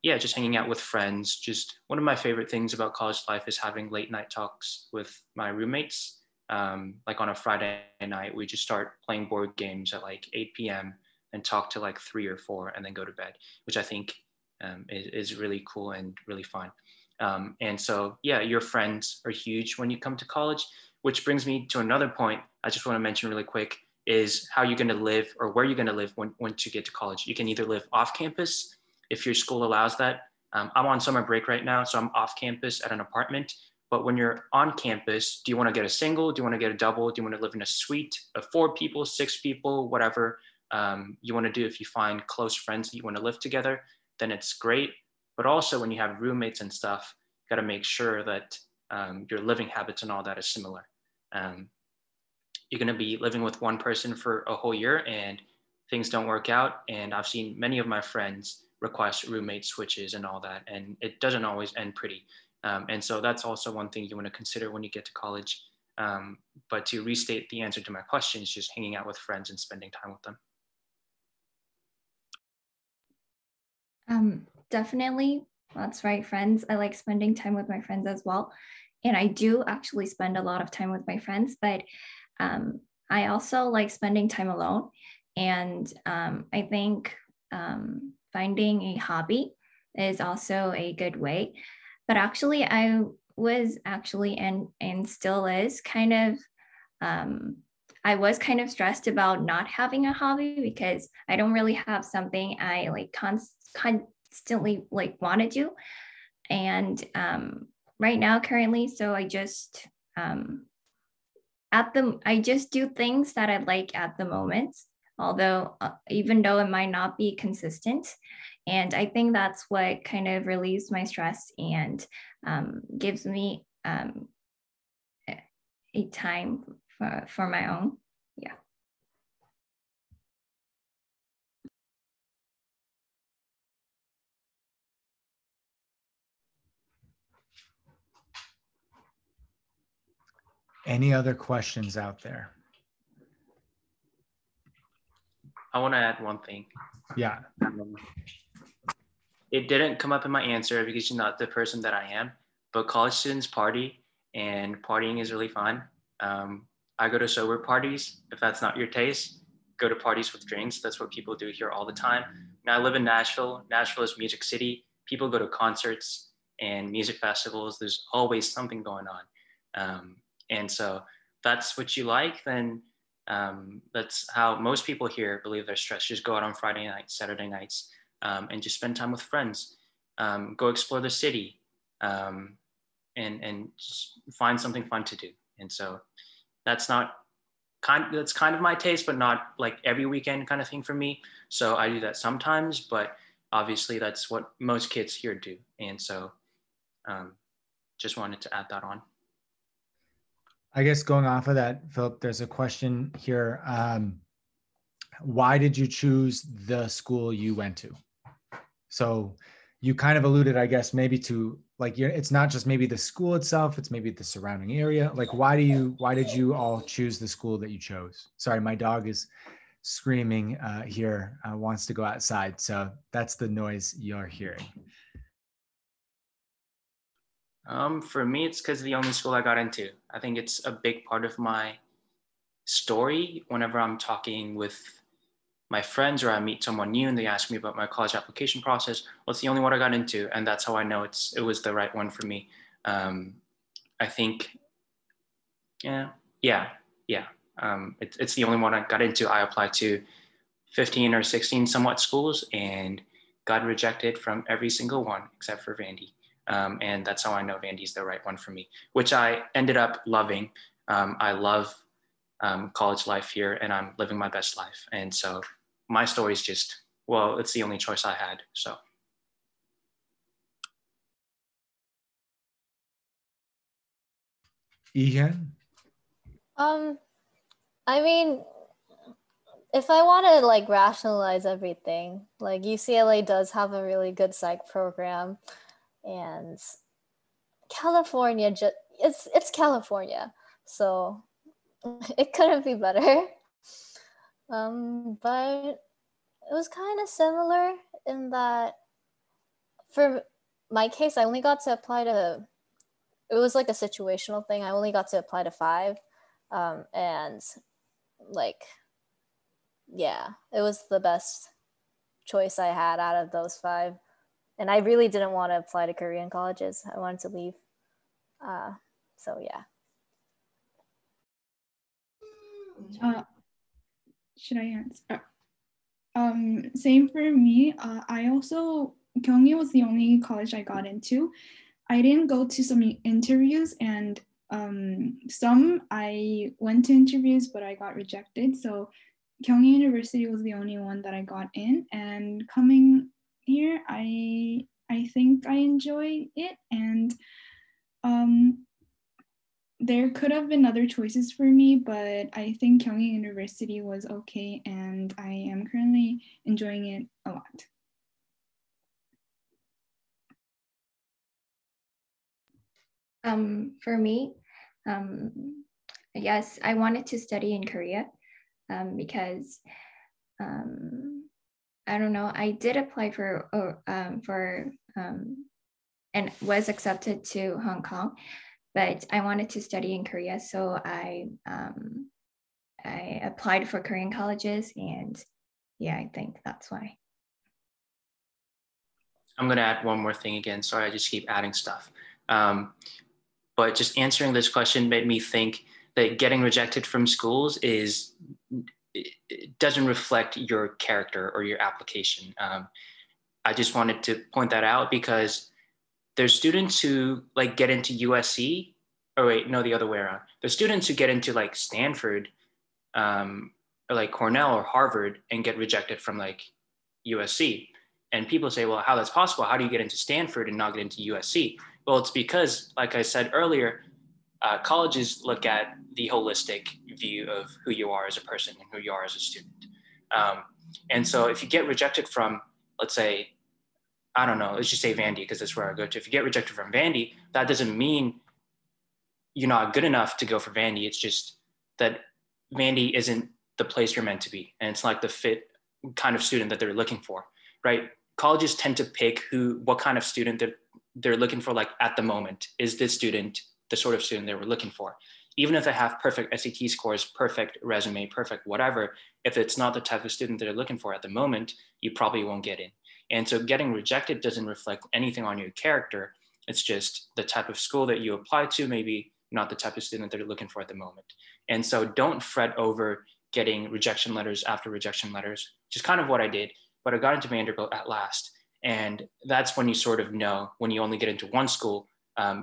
yeah, just hanging out with friends. Just one of my favorite things about college life is having late night talks with my roommates. Like on a Friday night, we just start playing board games at like 8 p.m. and talk to like 3 or 4 and then go to bed, which I think is really cool and really fun. And so, yeah, your friends are huge when you come to college, which brings me to another point I just want to mention really quick is how you're going to live or where you're going to live once you get to college. You can either live off campus if your school allows that. I'm on summer break right now, so I'm off campus at an apartment. But when you're on campus, do you want to get a single? Do you want to get a double? Do you want to live in a suite of 4 people, 6 people, whatever you want to do? If you find close friends that you want to live together, then it's great. But also when you have roommates and stuff, you got to make sure that your living habits and all that is similar. You're going to be living with one person for a whole year and things don't work out. And I've seen many of my friends request roommate switches and all that, and it doesn't always end pretty. And so that's also one thing you want to consider when you get to college. But to restate the answer to my question is just hanging out with friends and spending time with them. Definitely, that's right, friends. I like spending time with my friends as well. And I do actually spend a lot of time with my friends, but I also like spending time alone. And I think finding a hobby is also a good way. But actually, I was actually and still is kind of, I was kind of stressed about not having a hobby because I don't really have something I like constantly like want to do. And right now, currently, so I just I just do things that I like at the moment, although even though it might not be consistent. And I think that's what kind of relieves my stress and gives me a time for my own. Yeah. Any other questions out there? I want to add one thing. Yeah. It didn't come up in my answer because you're not the person that I am, but college students party and partying is really fun. I go to sober parties. If that's not your taste, go to parties with drinks. That's what people do here all the time. Now I live in Nashville. Nashville is Music City. People go to concerts and music festivals. There's always something going on. And so that's what you like, then that's how most people here believe their stress. Just go out on Friday nights, Saturday nights, and just spend time with friends. Go explore the city, and just find something fun to do. And so that's kind of my taste, but not like every weekend kind of thing for me. So I do that sometimes, but obviously that's what most kids here do. And so just wanted to add that on. I guess going off of that, Philip, there's a question here. Why did you choose the school you went to? So you kind of alluded, I guess, maybe to like, it's not just maybe the school itself, it's maybe the surrounding area. Like, why did you all choose the school that you chose? Sorry, my dog is screaming here, wants to go outside. So that's the noise you're hearing. For me, it's because the only school I got into. I think it's a big part of my story whenever I'm talking with my friends or I meet someone new and they ask me about my college application process. Well, it's the only one I got into, and that's how I know it was the right one for me. I think, yeah. It's the only one I got into. I applied to 15 or 16 somewhat schools and got rejected from every single one except for Vandy. And that's how I know Vandy's the right one for me, which I ended up loving. I love college life here and I'm living my best life. And so my story is just, well, it's the only choice I had, so. Ian? I mean, if I want to like rationalize everything, like UCLA does have a really good psych program, and California it's California, so it couldn't be better. But it was kind of similar in that for my case, I only got to apply to, it was like a situational thing. I only got to apply to 5. And like, yeah, it was the best choice I had out of those 5. And I really didn't want to apply to Korean colleges. I wanted to leave. So yeah. Should I answer? Same for me. I also, Gyeonggi was the only college I got into. I didn't go to some interviews, and some I went to interviews, but I got rejected. So Gyeonggi University was the only one that I got in. And coming here, I think I enjoy it. And there could have been other choices for me, but I think Gyeonggi University was okay, and I am currently enjoying it a lot. For me, yes, I wanted to study in Korea because I don't know, I did apply for and was accepted to Hong Kong, but I wanted to study in Korea, so I applied for Korean colleges, and yeah, I think that's why. I'm going to add one more thing again. Sorry, I just keep adding stuff. But just answering this question made me think that getting rejected from schools it doesn't reflect your character or your application. I just wanted to point that out because there's students who like get into USC, or wait, no, the other way around. There's students who get into like Stanford or like Cornell or Harvard and get rejected from like USC. And people say, well, how that's possible? How do you get into Stanford and not get into USC? Well, it's because, like I said earlier, colleges look at the holistic view of who you are as a person and who you are as a student. And so if you get rejected from, let's say, I don't know, let's just say Vandy, because that's where I go to. If you get rejected from Vandy, that doesn't mean you're not good enough to go for Vandy. It's just that Vandy isn't the place you're meant to be. And it's like the fit kind of student that they're looking for, right? Colleges tend to pick what kind of student they're looking for, like at the moment. Is this student the sort of student they were looking for? Even if they have perfect SAT scores, perfect resume, perfect whatever, if it's not the type of student they're looking for at the moment, you probably won't get in. And so getting rejected doesn't reflect anything on your character. It's just the type of school that you apply to, maybe not the type of student that you're looking for at the moment. And so don't fret over getting rejection letters after rejection letters, which is kind of what I did. But I got into Vanderbilt at last. And that's when you sort of know, when you only get into one school,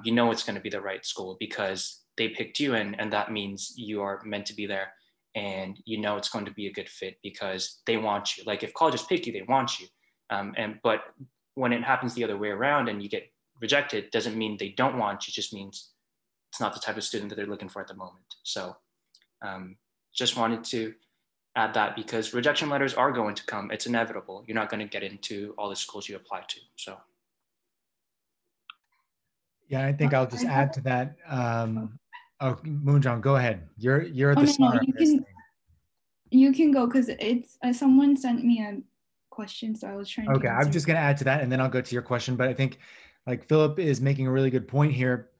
you know it's going to be the right school because they picked you in, and that means you are meant to be there. And you know it's going to be a good fit because they want you. Like if colleges pick you, they want you. But when it happens the other way around and you get rejected, doesn't mean they don't want you, it just means it's not the type of student that they're looking for at the moment. So just wanted to add that because rejection letters are going to come. It's inevitable. You're not going to get into all the schools you apply to. So. Yeah, I think I'll just add to that. Oh, Moonjong, go ahead. You're the star of this thing. You can go because it's someone sent me a question, so I was trying to answer. I'm just going to add to that, and then I'll go to your question. But I think, like Philip is making a really good point here,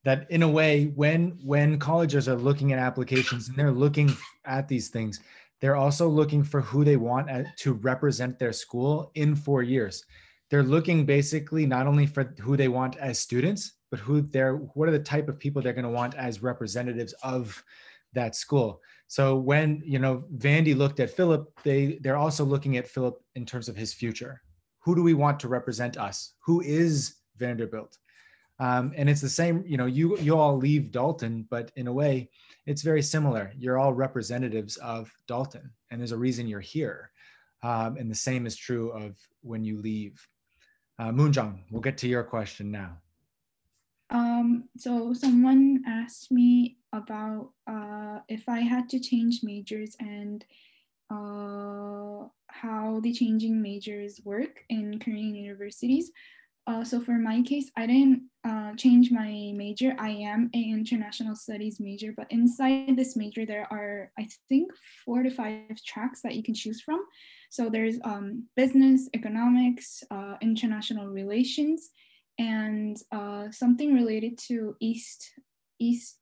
that in a way, when colleges are looking at applications and they're looking at these things, they're also looking for who they want to represent their school in 4 years. They're looking basically not only for who they want as students, but what are the type of people they're going to want as representatives of that school. So when, Vandy looked at Philip, they're also looking at Philip in terms of his future. Who do we want to represent us? Who is Vanderbilt? And it's the same, you all leave Dalton, but in a way, it's very similar. You're all representatives of Dalton, and there's a reason you're here. And the same is true of when you leave. Moonjong, we'll get to your question now. So someone asked me about if I had to change majors and how the changing majors work in Korean universities. So for my case, I didn't change my major. I am an international studies major, but inside this major, there are, I think, 4 to 5 tracks that you can choose from. So there's business, economics, international relations, and something related to East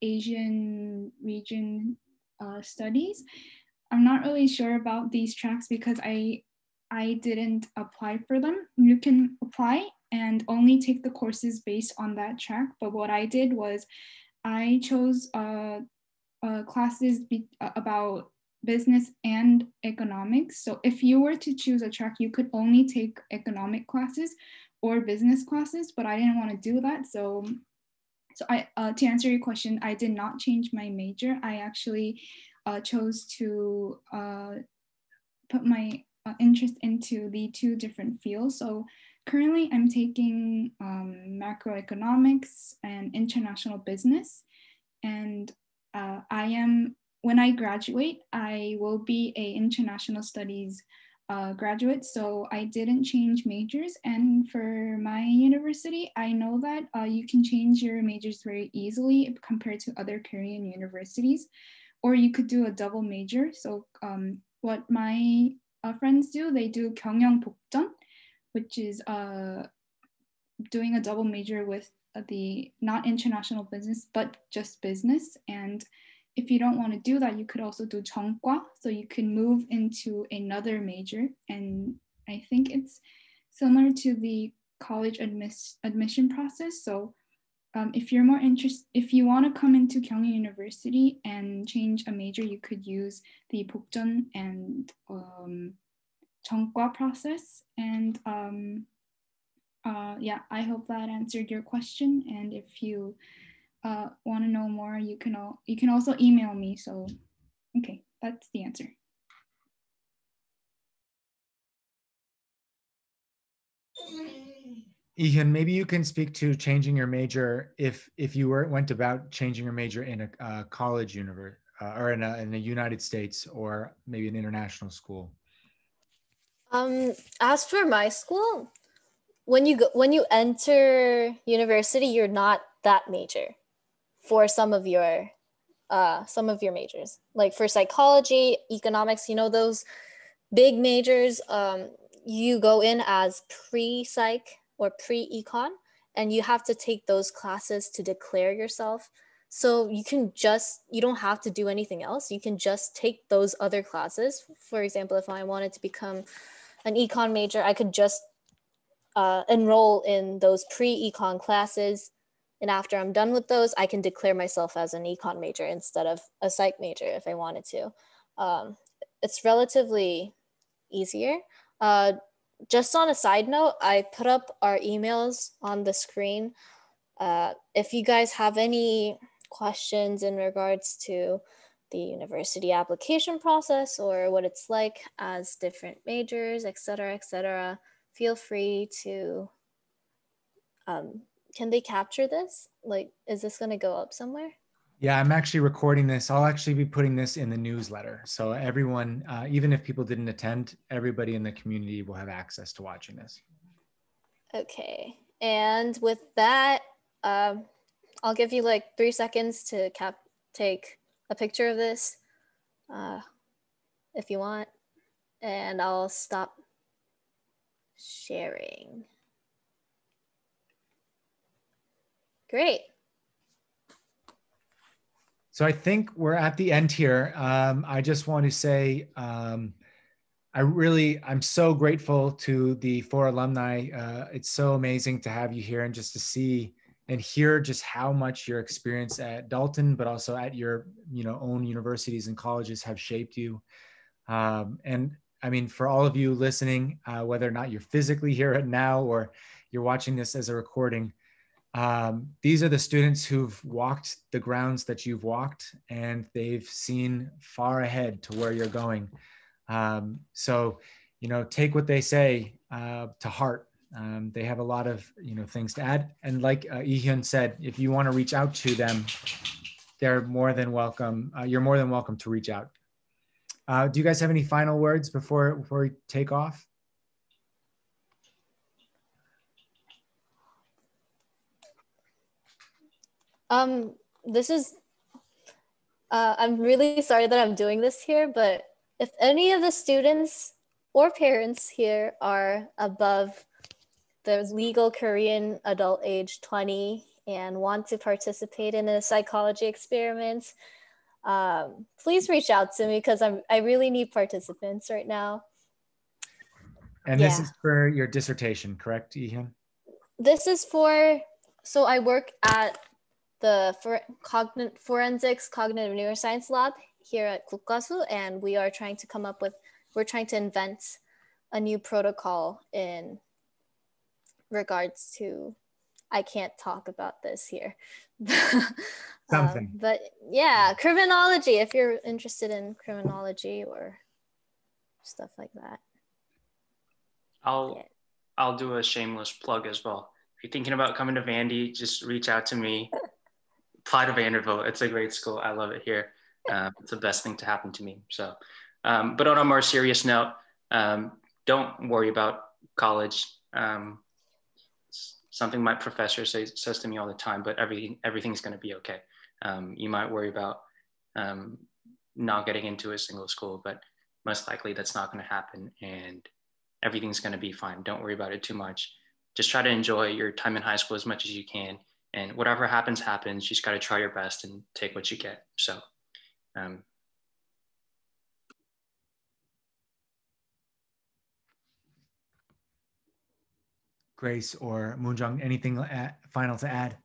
Asian region studies. I'm not really sure about these tracks because I I didn't apply for them. You can apply and only take the courses based on that track. But what I did was I chose classes about business and economics. So if you were to choose a track, you could only take economic classes or business classes, but I didn't want to do that. So I, to answer your question, I did not change my major. I actually chose to put my interest into the two different fields. So currently I'm taking macroeconomics and international business. And when I graduate, I will be a international studies graduate. So I didn't change majors. And for my university, I know that you can change your majors very easily compared to other Korean universities, or you could do a double major. So what my friends do, they do 경영 복전, which is doing a double major with the not international business, but just business. And if you don't want to do that, you could also do 정과. So you can move into another major. And I think it's similar to the college admission process. So if you're more interested, if you want to come into Kyung University and change a major, you could use the 복전 and 정과 process. And yeah, I hope that answered your question. And if you want to know more, you can also email me. So, okay, that's the answer. Ihyun, maybe you can speak to changing your major if you went about changing your major in a college university or in the United States or maybe an international school. As for my school, when you enter university, you're not that major for some of your majors. Like for psychology, economics, you know, those big majors, you go in as pre-psych or pre-econ, and you have to take those classes to declare yourself. So you don't have to do anything else. You can just take those other classes. For example, if I wanted to become an econ major, I could just enroll in those pre-econ classes. And after I'm done with those, I can declare myself as an econ major instead of a psych major if I wanted to. It's relatively easier. Just on a side note, I put up our emails on the screen. If you guys have any questions in regards to the university application process or what it's like as different majors, et cetera, feel free to, can they capture this? Like, is this gonna go up somewhere? Yeah, I'm actually recording this. I'll actually be putting this in the newsletter. So everyone, even if people didn't attend, everybody in the community will have access to watching this. Okay, and with that, I'll give you like 3 seconds to take a picture of this if you want, and I'll stop sharing. Great. So I think we're at the end here. I just want to say, I'm so grateful to the 4 alumni. It's so amazing to have you here and just to see and hear just how much your experience at Dalton, but also at your own universities and colleges have shaped you. And I mean, for all of you listening, whether or not you're physically here right now or you're watching this as a recording, these are the students who've walked the grounds that you've walked, and they've seen far ahead to where you're going. So, take what they say to heart. They have a lot of things to add. And like Ihyun said, if you want to reach out to them, they're more than welcome. You're more than welcome to reach out. Do you guys have any final words before we take off? This is, I'm really sorry that I'm doing this here, but if any of the students or parents here are above the legal Korean adult age 20 and want to participate in a psychology experiment, please reach out to me because I really need participants right now. And this is for your dissertation, correct, Ihyun? This is so I work at the Forensics Cognitive Neuroscience Lab here at Kukkasu, and we are trying to we're trying to invent a new protocol in regards to, I can't talk about this here. Something. But yeah, criminology, if you're interested in criminology or stuff like that. I'll do a shameless plug as well. If you're thinking about coming to Vandy, just reach out to me. Apply to Vanderbilt. It's a great school. I love it here. It's the best thing to happen to me. So, but on a more serious note, don't worry about college. Something my professor says to me all the time, but everything's going to be okay. You might worry about not getting into a single school, but most likely that's not going to happen, and everything's going to be fine. Don't worry about it too much. Just try to enjoy your time in high school as much as you can, and whatever happens, happens. You just got to try your best and take what you get. So. Grace or Moonjung, anything final to add?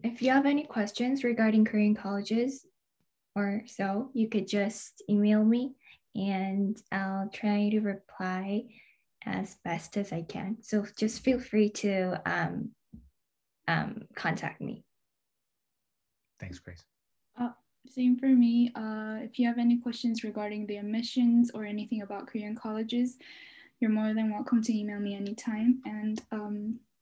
If you have any questions regarding Korean colleges or so, you could just email me and I'll try to reply as best as I can. So just feel free to contact me. Thanks, Grace. Same for me. If you have any questions regarding the admissions or anything about Korean colleges, you're more than welcome to email me anytime. And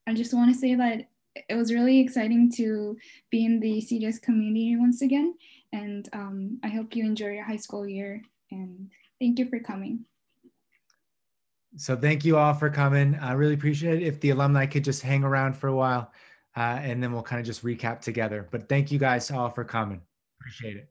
I just want to say that it was really exciting to be in the CDS community once again. And I hope you enjoy your high school year. And thank you for coming. So thank you all for coming. I really appreciate it. If the alumni could just hang around for a while, and then we'll kind of just recap together. But thank you guys all for coming. Appreciate it.